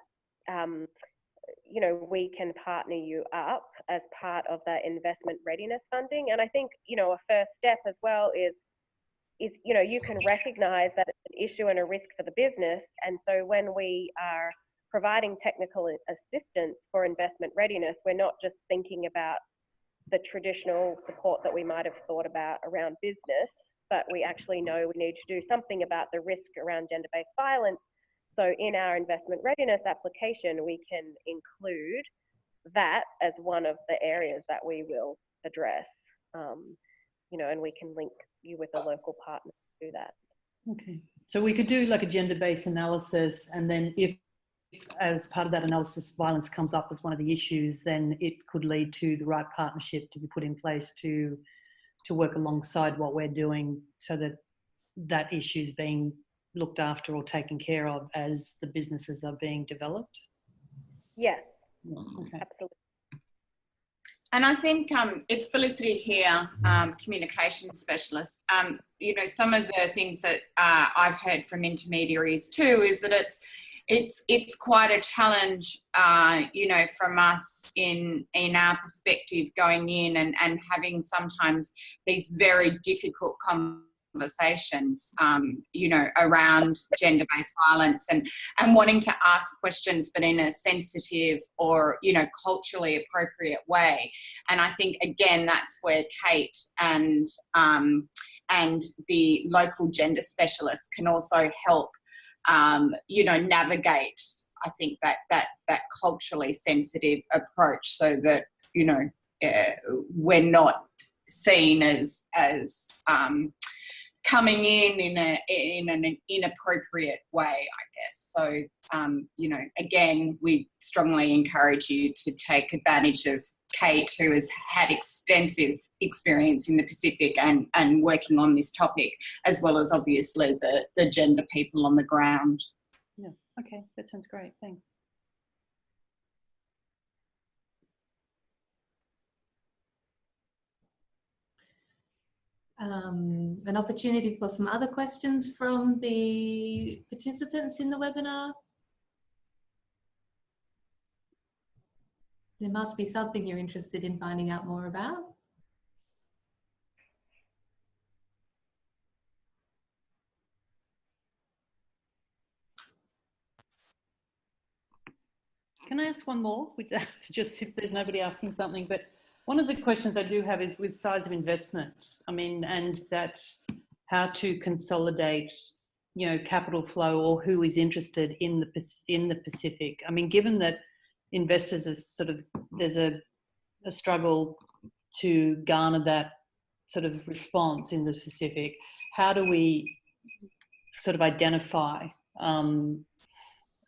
you know, we can partner you up as part of that investment readiness funding. And I think, you know, a first step as well is, you know, you can recognize that it's an issue and a risk for the business. And so when we are providing technical assistance for investment readiness, we're not just thinking about the traditional support that we might have thought about around business, but we actually know we need to do something about the risk around gender-based violence. So in our investment readiness application, we can include that as one of the areas that we will address, you know, and we can link you with a local partner to do that. Okay, so we could do like a gender-based analysis, and then if as part of that analysis violence comes up as one of the issues, then it could lead to the right partnership to be put in place to work alongside what we're doing, so that that issue is being looked after or taken care of as the businesses are being developed. Yes, Okay. absolutely. And I think it's Felicity here, communication specialist. You know, some of the things that I've heard from intermediaries too is that it's quite a challenge, you know, from us in our perspective going in and having sometimes these very difficult conversations, you know, around gender-based violence and wanting to ask questions, but in a sensitive or, you know, culturally appropriate way. And I think, again, that's where Kate and the local gender specialists can also help, you know, navigate, I think, that culturally sensitive approach, so that, you know, we're not seen as coming in an inappropriate way, I guess. So, you know, again, we strongly encourage you to take advantage of Kate, who has had extensive experience in the Pacific and working on this topic, as well as obviously the gender people on the ground. Yeah, okay, that sounds great, thanks. An opportunity for some other questions from the participants in the webinar. There must be something you're interested in finding out more about. Can I ask one more with that? Just if there's nobody asking something, but one of the questions I do have is with size of investment. I mean, and that how to consolidate, you know, capital flow, or who is interested in the Pacific. I mean, given that investors are sort of, there's a struggle to garner that sort of response in the Pacific, how do we sort of identify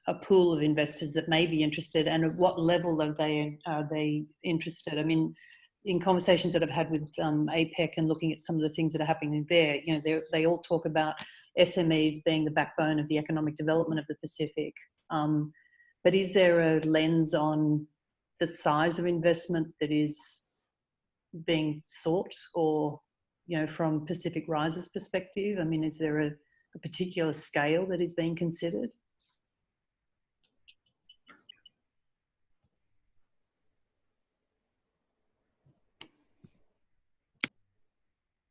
a pool of investors that may be interested, and at what level are they interested? I mean, in conversations that I've had with APEC and looking at some of the things that are happening there, you know, they all talk about SMEs being the backbone of the economic development of the Pacific. But is there a lens on the size of investment that is being sought, or, you know, from Pacific Rise's perspective? I mean, is there a particular scale that is being considered?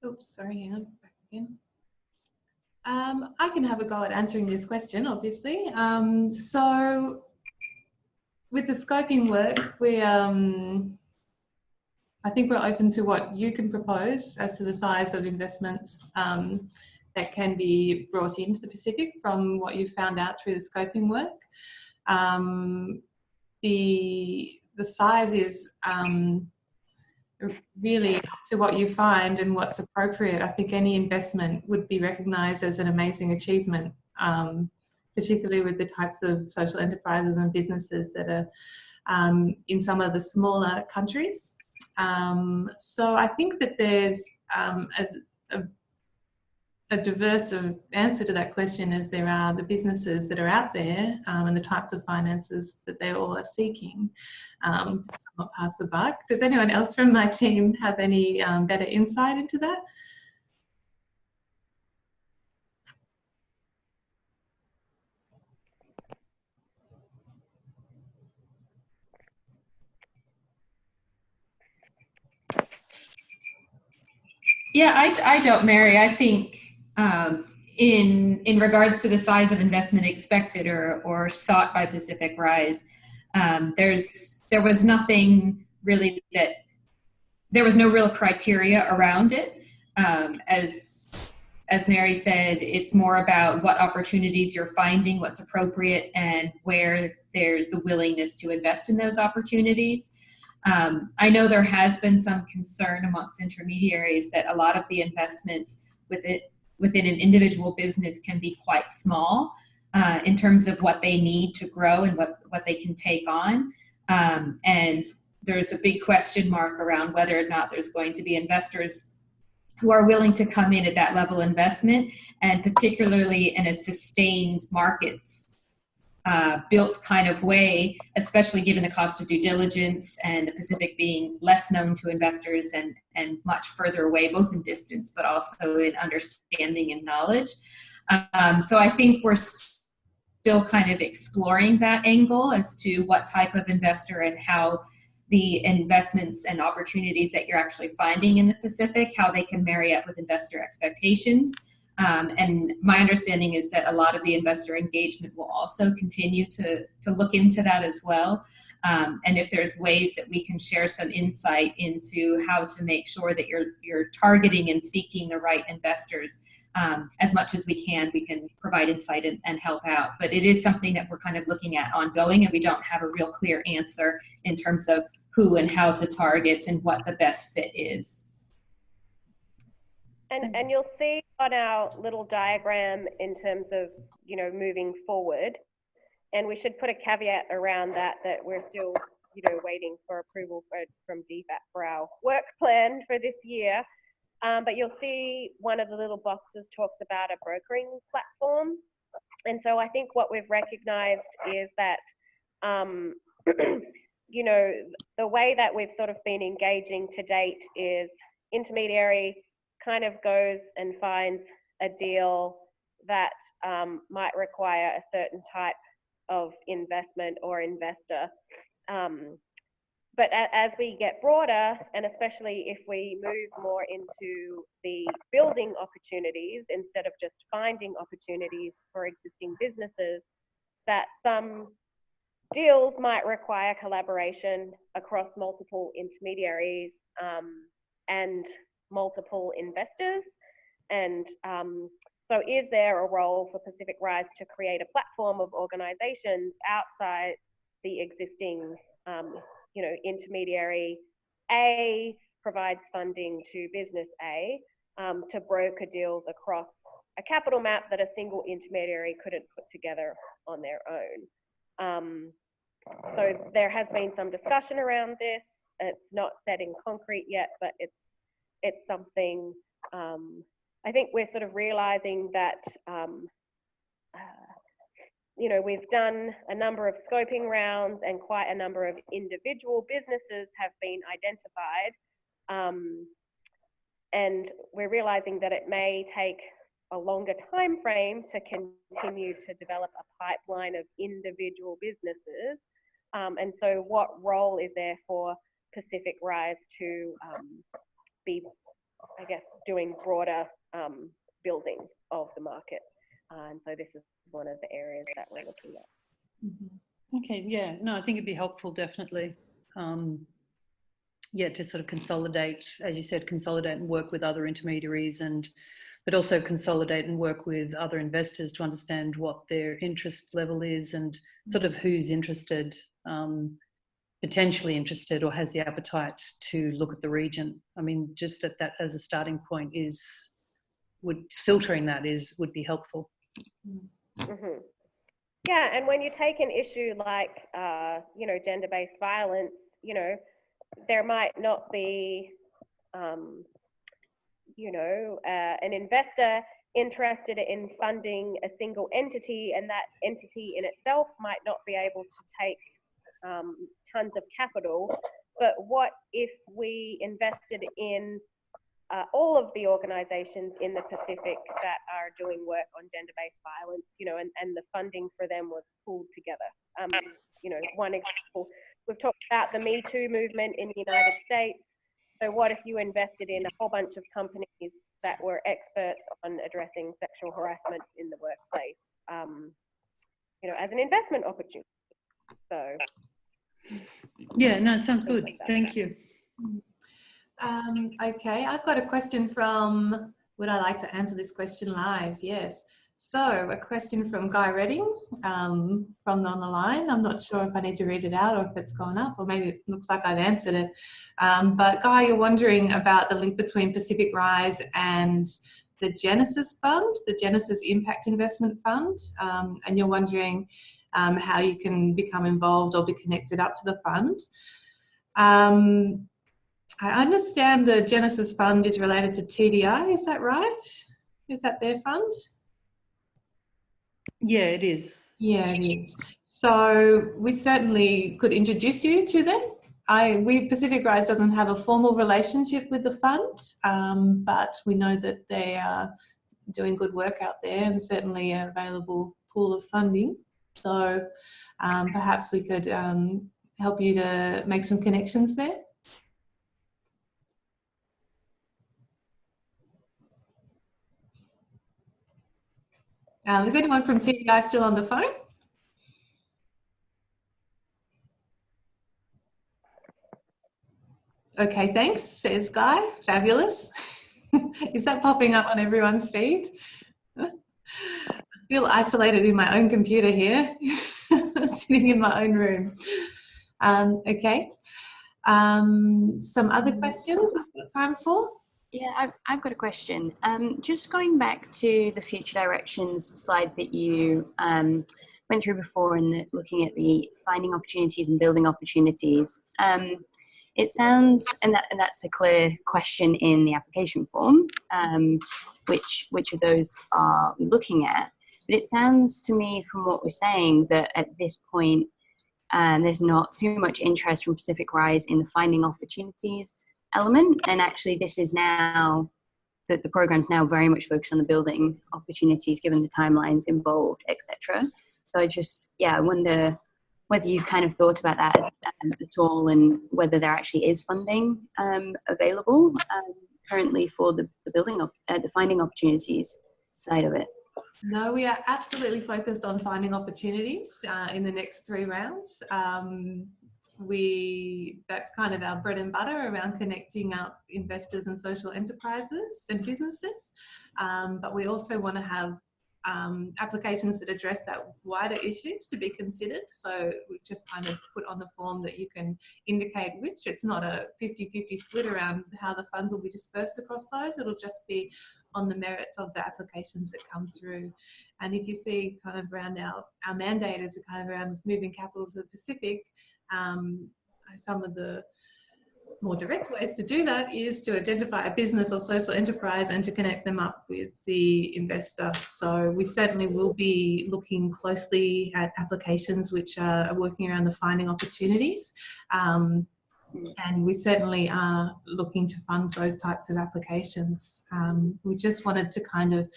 Oops, sorry, hang on, back again. I can have a go at answering this question, obviously. So with the scoping work, I think we're open to what you can propose as to the size of investments that can be brought into the Pacific from what you've found out through the scoping work. the size is really up to what you find and what's appropriate. I think any investment would be recognised as an amazing achievement, particularly with the types of social enterprises and businesses that are in some of the smaller countries. So I think that there's as a diverse answer to that question as there are the businesses that are out there and the types of finances that they all are seeking to somewhat pass the buck. Does anyone else from my team have any better insight into that? Yeah, I don't, Mary. I think in regards to the size of investment expected or sought by Pacific Rise, there was nothing really there was no real criteria around it. As Mary said, it's more about what opportunities you're finding, what's appropriate, and where there's the willingness to invest in those opportunities. I know there has been some concern amongst intermediaries that a lot of the investments within an individual business can be quite small in terms of what they need to grow and what they can take on. And there's a big question mark around whether or not there's going to be investors who are willing to come in at that level of investment, and particularly in a sustained markets built kind of way, especially given the cost of due diligence and the Pacific being less known to investors and much further away, both in distance, but also in understanding and knowledge. So I think we're still kind of exploring that angle as to what type of investor and how the investments and opportunities that you're actually finding in the Pacific, how they can marry up with investor expectations. And my understanding is that a lot of the investor engagement will also continue to look into that as well. And if there's ways that we can share some insight into how to make sure that you're targeting and seeking the right investors, as much as we can provide insight and help out. But it is something that we're kind of looking at ongoing, and we don't have a real clear answer in terms of who and how to target and what the best fit is. And you'll see on our little diagram in terms of, moving forward, and we should put a caveat around that we're still, waiting for approval from DFAT for our work plan for this year. But you'll see one of the little boxes talks about a brokering platform. And so I think what we've recognized is that, the way that we've sort of been engaging to date is intermediary kind of goes and finds a deal that might require a certain type of investment or investor. But as we get broader, and especially if we move more into the building opportunities instead of just finding opportunities for existing businesses, that some deals might require collaboration across multiple intermediaries and multiple investors. And so is there a role for Pacific Rise to create a platform of organizations outside the existing intermediary A provides funding to business A to broker deals across a capital map that a single intermediary couldn't put together on their own. So there has been some discussion around this. It's not set in concrete yet, but it's something I think we're sort of realizing that we've done a number of scoping rounds and quite a number of individual businesses have been identified. And we're realizing that it may take a longer time frame to continue to develop a pipeline of individual businesses. And so what role is there for Pacific Rise to be, I guess, doing broader building of the market? And so this is one of the areas that we're looking at. Mm-hmm. Okay, yeah, no, I think it'd be helpful, definitely. To sort of consolidate, as you said, consolidate and work with other intermediaries and but also consolidate and work with other investors to understand what their interest level is and sort of who's interested, potentially interested or has the appetite to look at the region. I mean, just at that as a starting point filtering that would be helpful. Mm-hmm. Yeah, and when you take an issue like, gender-based violence, there might not be, an investor interested in funding a single entity, and that entity in itself might not be able to take tons of capital. But what if we invested in all of the organizations in the Pacific that are doing work on gender-based violence, and the funding for them was pooled together? One example, we've talked about the Me Too movement in the United States. So what if you invested in a whole bunch of companies that were experts on addressing sexual harassment in the workplace, as an investment opportunity? So. Yeah, no, it sounds good. Thank you. Okay, I've got a question from, would I like to answer this question live? Yes. So a question from Guy Redding from on the line. I'm not sure if I need to read it out or if it's gone up, or maybe it looks like I've answered it. But Guy, you're wondering about the link between Pacific Rise and the Genesis Fund, the Genesis Impact Investment Fund, and you're wondering how you can become involved or be connected up to the fund. I understand the Genesis Fund is related to TDI, is that right? Is that their fund? Yeah, it is. Yeah, it is. So we certainly could introduce you to them. Pacific Rise doesn't have a formal relationship with the fund, but we know that they are doing good work out there and certainly an available pool of funding. So perhaps we could help you to make some connections there. Is anyone from TDI still on the phone? Okay, thanks, says Guy. Fabulous. Is that popping up on everyone's feed? I feel isolated in my own computer here, sitting in my own room. Okay. Some other questions we've got time for? Yeah, I've got a question. Just going back to the future directions slide that you went through before, and looking at the finding opportunities and building opportunities. It sounds, and that's a clear question in the application form, which of those are we looking at? But it sounds to me from what we're saying that at this point, there's not too much interest from Pacific Rise in the finding opportunities element, and actually this is now that the program's now very much focused on the building opportunities given the timelines involved, etc. So I wonder whether you've kind of thought about that at all, and whether there actually is funding available currently for the finding opportunities side of it. No, we are absolutely focused on finding opportunities in the next 3 rounds. That's kind of our bread and butter around connecting up investors and social enterprises and businesses. But we also want to have applications that address that wider issues to be considered. So we've just kind of put on the form that you can indicate which. It's not a 50-50 split around how the funds will be dispersed across those. It'll just be on the merits of the applications that come through. And if you see kind of around our mandate is kind of around moving capital to the Pacific, some of the more direct ways to do that is to identify a business or social enterprise and to connect them up with the investor. So we certainly will be looking closely at applications which are working around the finding opportunities. And we certainly are looking to fund those types of applications. We just wanted to kind of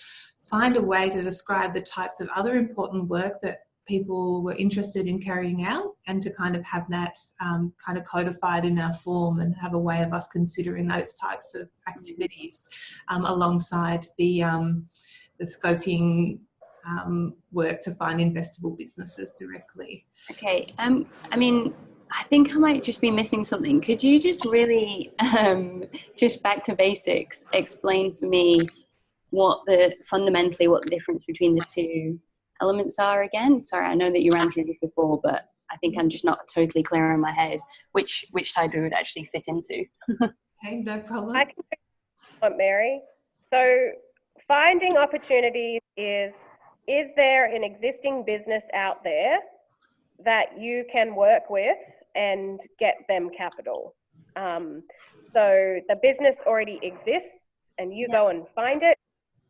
find a way to describe the types of other important work that people were interested in carrying out, and to kind of have that kind of codified in our form and have a way of us considering those types of activities alongside the scoping work to find investable businesses directly. Okay, I mean, I think I might just be missing something. Could you just really, just back to basics, explain for me fundamentally what the difference between the two elements are again? Sorry, I know that you ran through this before, but I think I'm just not totally clear in my head which side we would actually fit into. Okay, no problem. I can do Mary. So finding opportunities is there an existing business out there that you can work with and get them capital? So the business already exists and you go and find it,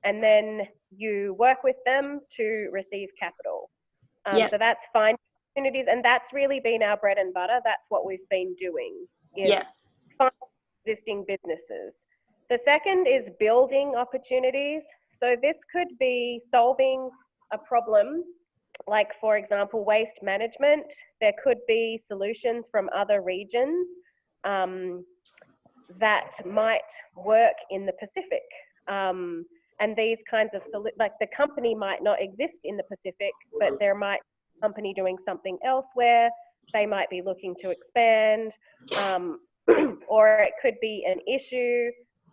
and then you work with them to receive capital. So that's finding opportunities, and that's really been our bread and butter. That's what we've been doing, is finding existing businesses. The second is building opportunities. So this could be solving a problem, like, for example, waste management. There could be solutions from other regions that might work in the Pacific. And these kinds of, like, the company might not exist in the Pacific, but there might be a company doing something elsewhere. They might be looking to expand, or it could be an issue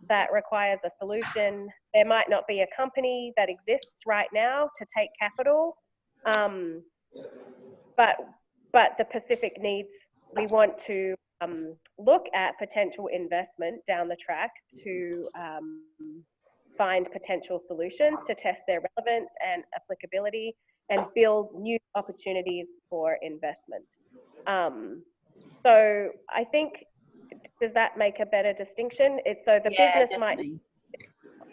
that requires a solution. There might not be a company that exists right now to take capital, but the Pacific needs, we want to look at potential investment down the track to find potential solutions, to test their relevance and applicability, and build new opportunities for investment. So I think, does that make a better distinction? It's so the business definitely.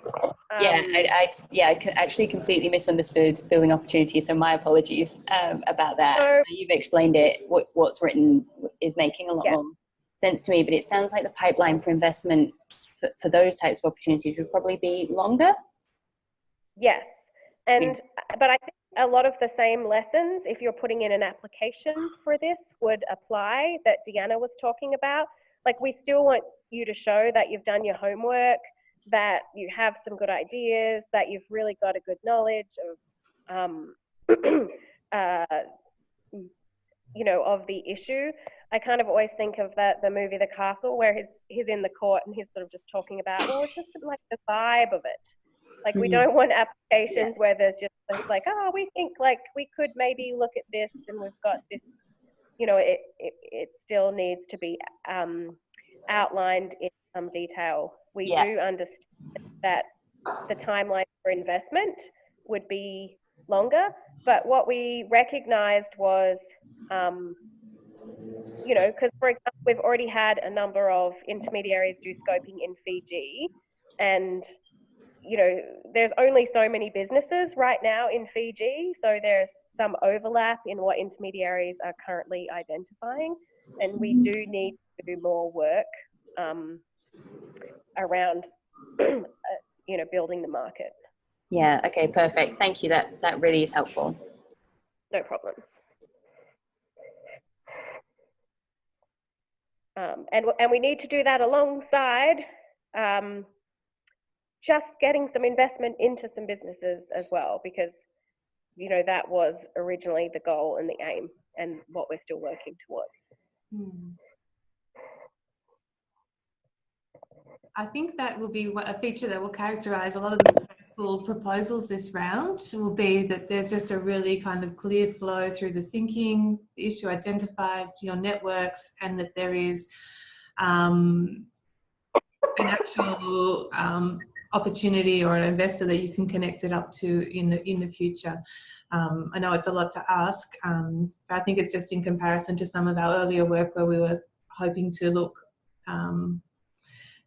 might. I actually completely misunderstood building opportunities, so my apologies about that. So, You've explained it. What's written is making a lot more sense to me, but it sounds like the pipeline for investment for those types of opportunities would probably be longer. Yes, but I think a lot of the same lessons, if you're putting in an application for this, would apply, that Deanna was talking about. Like, we still want you to show that you've done your homework, that you have some good ideas, that you've really got a good knowledge of, of the issue. I kind of always think of the movie The Castle, where he's in the court and he's sort of just talking about, well, it's just like the vibe of it. Like, we don't want applications where there's just like, oh, we think like we could maybe look at this and we've got this, it still needs to be outlined in some detail. We do understand that the timeline for investment would be longer, but what we recognized was, because, for example, we've already had a number of intermediaries do scoping in Fiji, and there's only so many businesses right now in Fiji, so there's some overlap in what intermediaries are currently identifying, and we do need to do more work around building the market. Yeah, okay, perfect. Thank you. That really is helpful. No problems. And we need to do that alongside just getting some investment into some businesses as well, because that was originally the goal and the aim, and what we're still working towards. I think that will be a feature that will characterise a lot of the successful proposals this round, will be that there's just a really kind of clear flow through the thinking, the issue identified, your networks, and that there is an actual opportunity or an investor that you can connect it up to in the future. I know it's a lot to ask, but I think it's just in comparison to some of our earlier work where we were hoping to look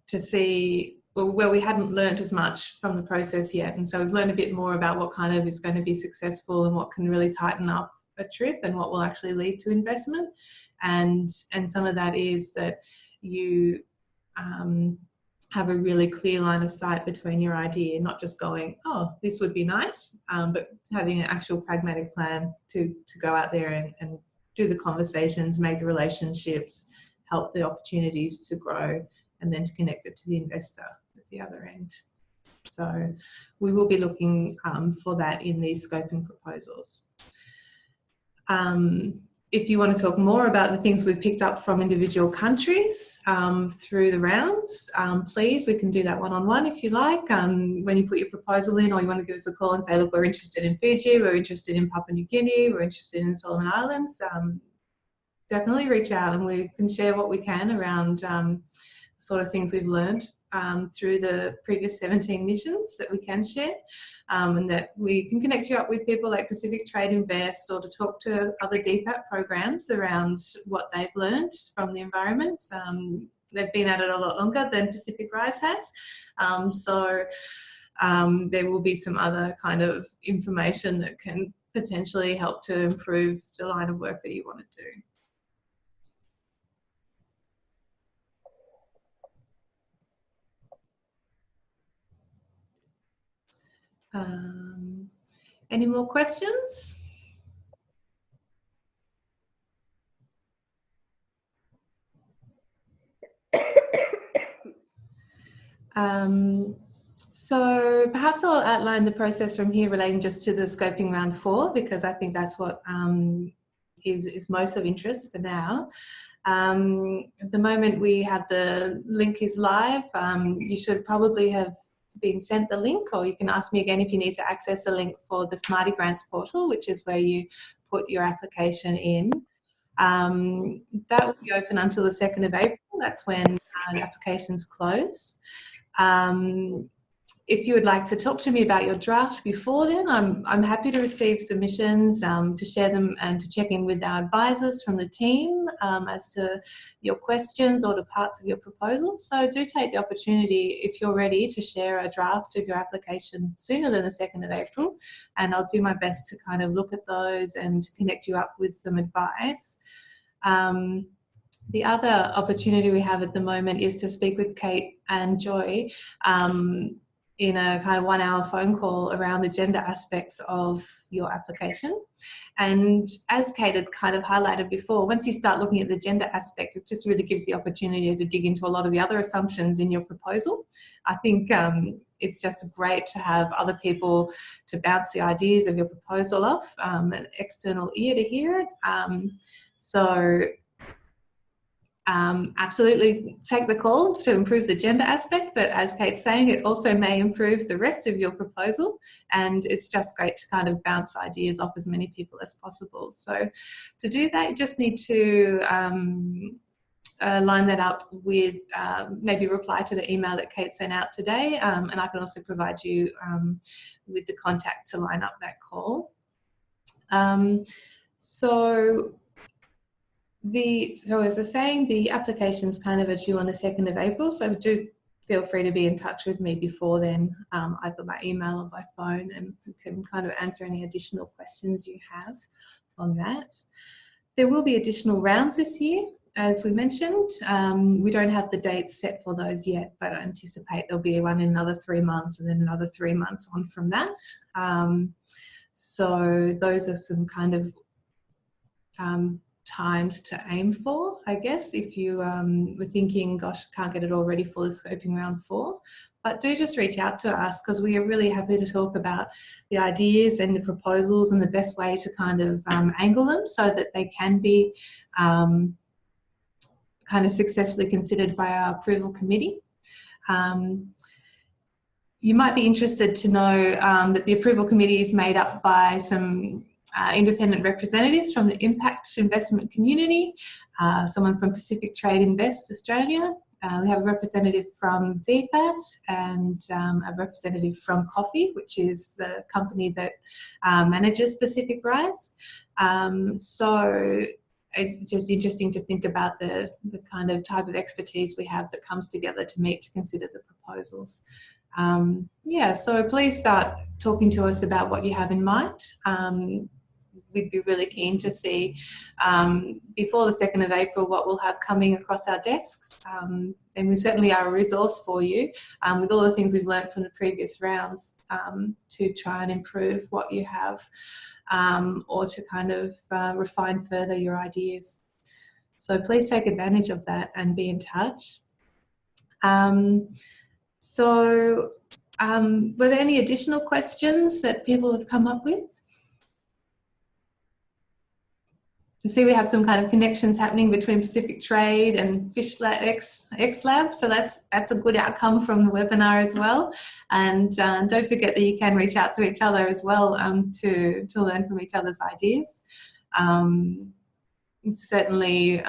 to see where we hadn't learnt as much from the process yet, and so we've learned a bit more about what kind of is going to be successful and what can really tighten up a trip and what will actually lead to investment. And some of that is that you have a really clear line of sight between your idea, not just going, oh, this would be nice, but having an actual pragmatic plan to go out there and do the conversations, make the relationships, help the opportunities to grow, and then to connect it to the investor at the other end. So we will be looking for that in these scoping proposals. if you want to talk more about the things we've picked up from individual countries through the rounds, please, we can do that one-on-one if you like. When you put your proposal in, or you want to give us a call and say, look, we're interested in Fiji, we're interested in Papua New Guinea, we're interested in Solomon Islands, definitely reach out and we can share what we can around sort of things we've learned through the previous 17 missions that we can share, and that we can connect you up with people like Pacific Trade Invest, or to talk to other DPAP programs around what they've learned from the environment. They've been at it a lot longer than Pacific Rise has, so there will be some other kind of information that can potentially help to improve the line of work that you want to do. Any more questions? So perhaps I'll outline the process from here relating just to the scoping round 4, because I think that's what is most of interest for now. At the moment we have the link is live. You should probably have been sent the link, or you can ask me again if you need to access a link for the Smarty Grants portal, which is where you put your application in. That will be open until the 2nd of April. That's when the applications close. If you would like to talk to me about your draft before then, I'm happy to receive submissions, to share them and to check in with our advisors from the team as to your questions or to parts of your proposal. So do take the opportunity, if you're ready, to share a draft of your application sooner than the 2nd of April, and I'll do my best to kind of look at those and connect you up with some advice. The other opportunity we have at the moment is to speak with Kate and Joy in a kind of 1-hour phone call around the gender aspects of your application. And as Kate had kind of highlighted before, once you start looking at the gender aspect, it just really gives the opportunity to dig into a lot of the other assumptions in your proposal. I think it's just great to have other people to bounce the ideas of your proposal off, an external ear to hear it. Absolutely take the call to improve the gender aspect, but as Kate's saying, it also may improve the rest of your proposal, and it's just great to kind of bounce ideas off as many people as possible. So to do that, you just need to line that up with maybe reply to the email that Kate sent out today, and I can also provide you with the contact to line up that call. So as I was saying, the applications kind of are due on the 2nd of April, so do feel free to be in touch with me before then, either by email or by phone, and we can kind of answer any additional questions you have on that. There will be additional rounds this year, as we mentioned. We don't have the dates set for those yet, but I anticipate there'll be one in another 3 months, and then another 3 months on from that. So those are some kind of times to aim for, I guess, if you were thinking, gosh, can't get it all ready for the scoping round 4. But do just reach out to us, because we are really happy to talk about the ideas and the proposals and the best way to kind of angle them so that they can be kind of successfully considered by our approval committee. You might be interested to know that the approval committee is made up by some independent representatives from the impact investment community, someone from Pacific Trade Invest Australia. We have a representative from DPAT and a representative from Coffee, which is the company that manages Pacific Rise. So it's just interesting to think about the kind of type of expertise we have that comes together to meet to consider the proposals. Yeah, so please start talking to us about what you have in mind. We'd be really keen to see before the 2nd of April what we'll have coming across our desks, and we certainly are a resource for you with all the things we've learned from the previous rounds to try and improve what you have or to kind of refine further your ideas. So please take advantage of that and be in touch. Were there any additional questions that people have come up with? I see we have some kind of connections happening between Pacific Trade and Fish X Lab, so that's a good outcome from the webinar as well. And don't forget that you can reach out to each other as well to learn from each other's ideas. Certainly,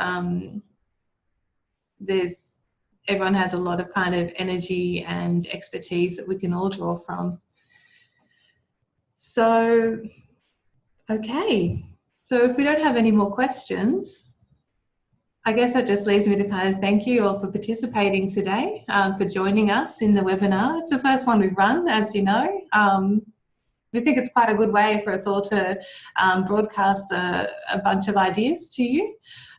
everyone has a lot of kind of energy and expertise that we can all draw from. So, okay. So if we don't have any more questions, I guess that just leaves me to kind of thank you all for participating today, for joining us in the webinar. It's the first one we've run, as you know. We think it's quite a good way for us all to broadcast a bunch of ideas to you.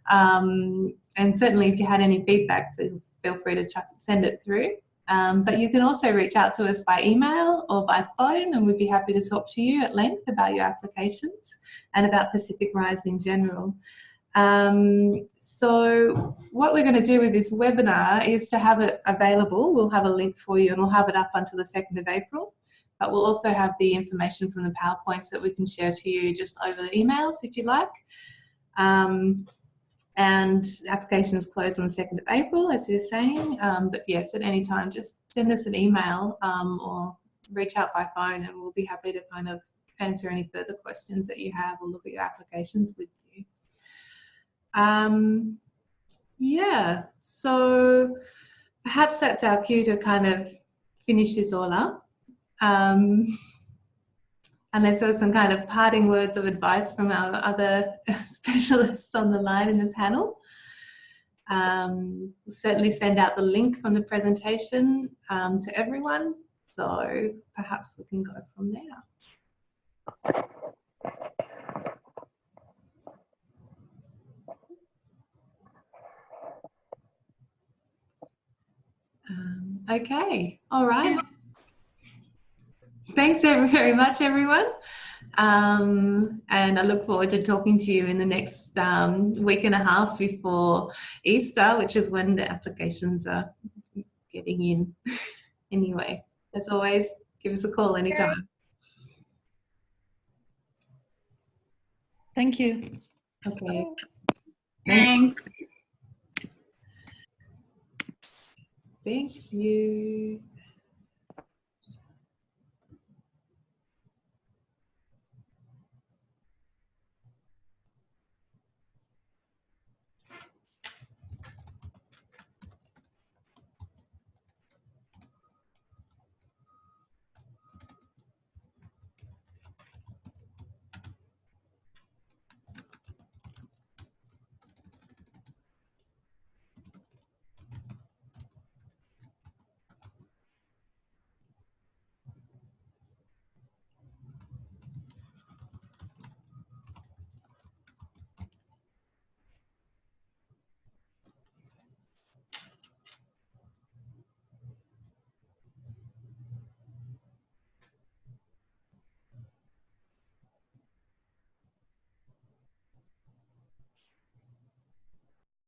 And certainly if you had any feedback, feel free to send it through. But you can also reach out to us by email or by phone, and we'd be happy to talk to you at length about your applications and about Pacific Rise in general. So what we're going to do with this webinar is to have it available. We'll have a link for you and we'll have it up until the 2nd of April. But we'll also have the information from the PowerPoints that we can share to you just over the emails if you like. And applications close on the 2nd of April, as you're saying. But yes, at any time, just send us an email or reach out by phone, and we'll be happy to kind of answer any further questions that you have or look at your applications with you. Yeah, so perhaps that's our cue to kind of finish this all up. Unless there was some kind of parting words of advice from our other specialists on the line in the panel. We'll certainly send out the link from the presentation to everyone. So perhaps we can go from there. Okay, all right. Thanks very much, everyone. And I look forward to talking to you in the next week and a half before Easter, which is when the applications are getting in. Anyway, as always, give us a call anytime. Thank you. Okay. Thanks. Thank you.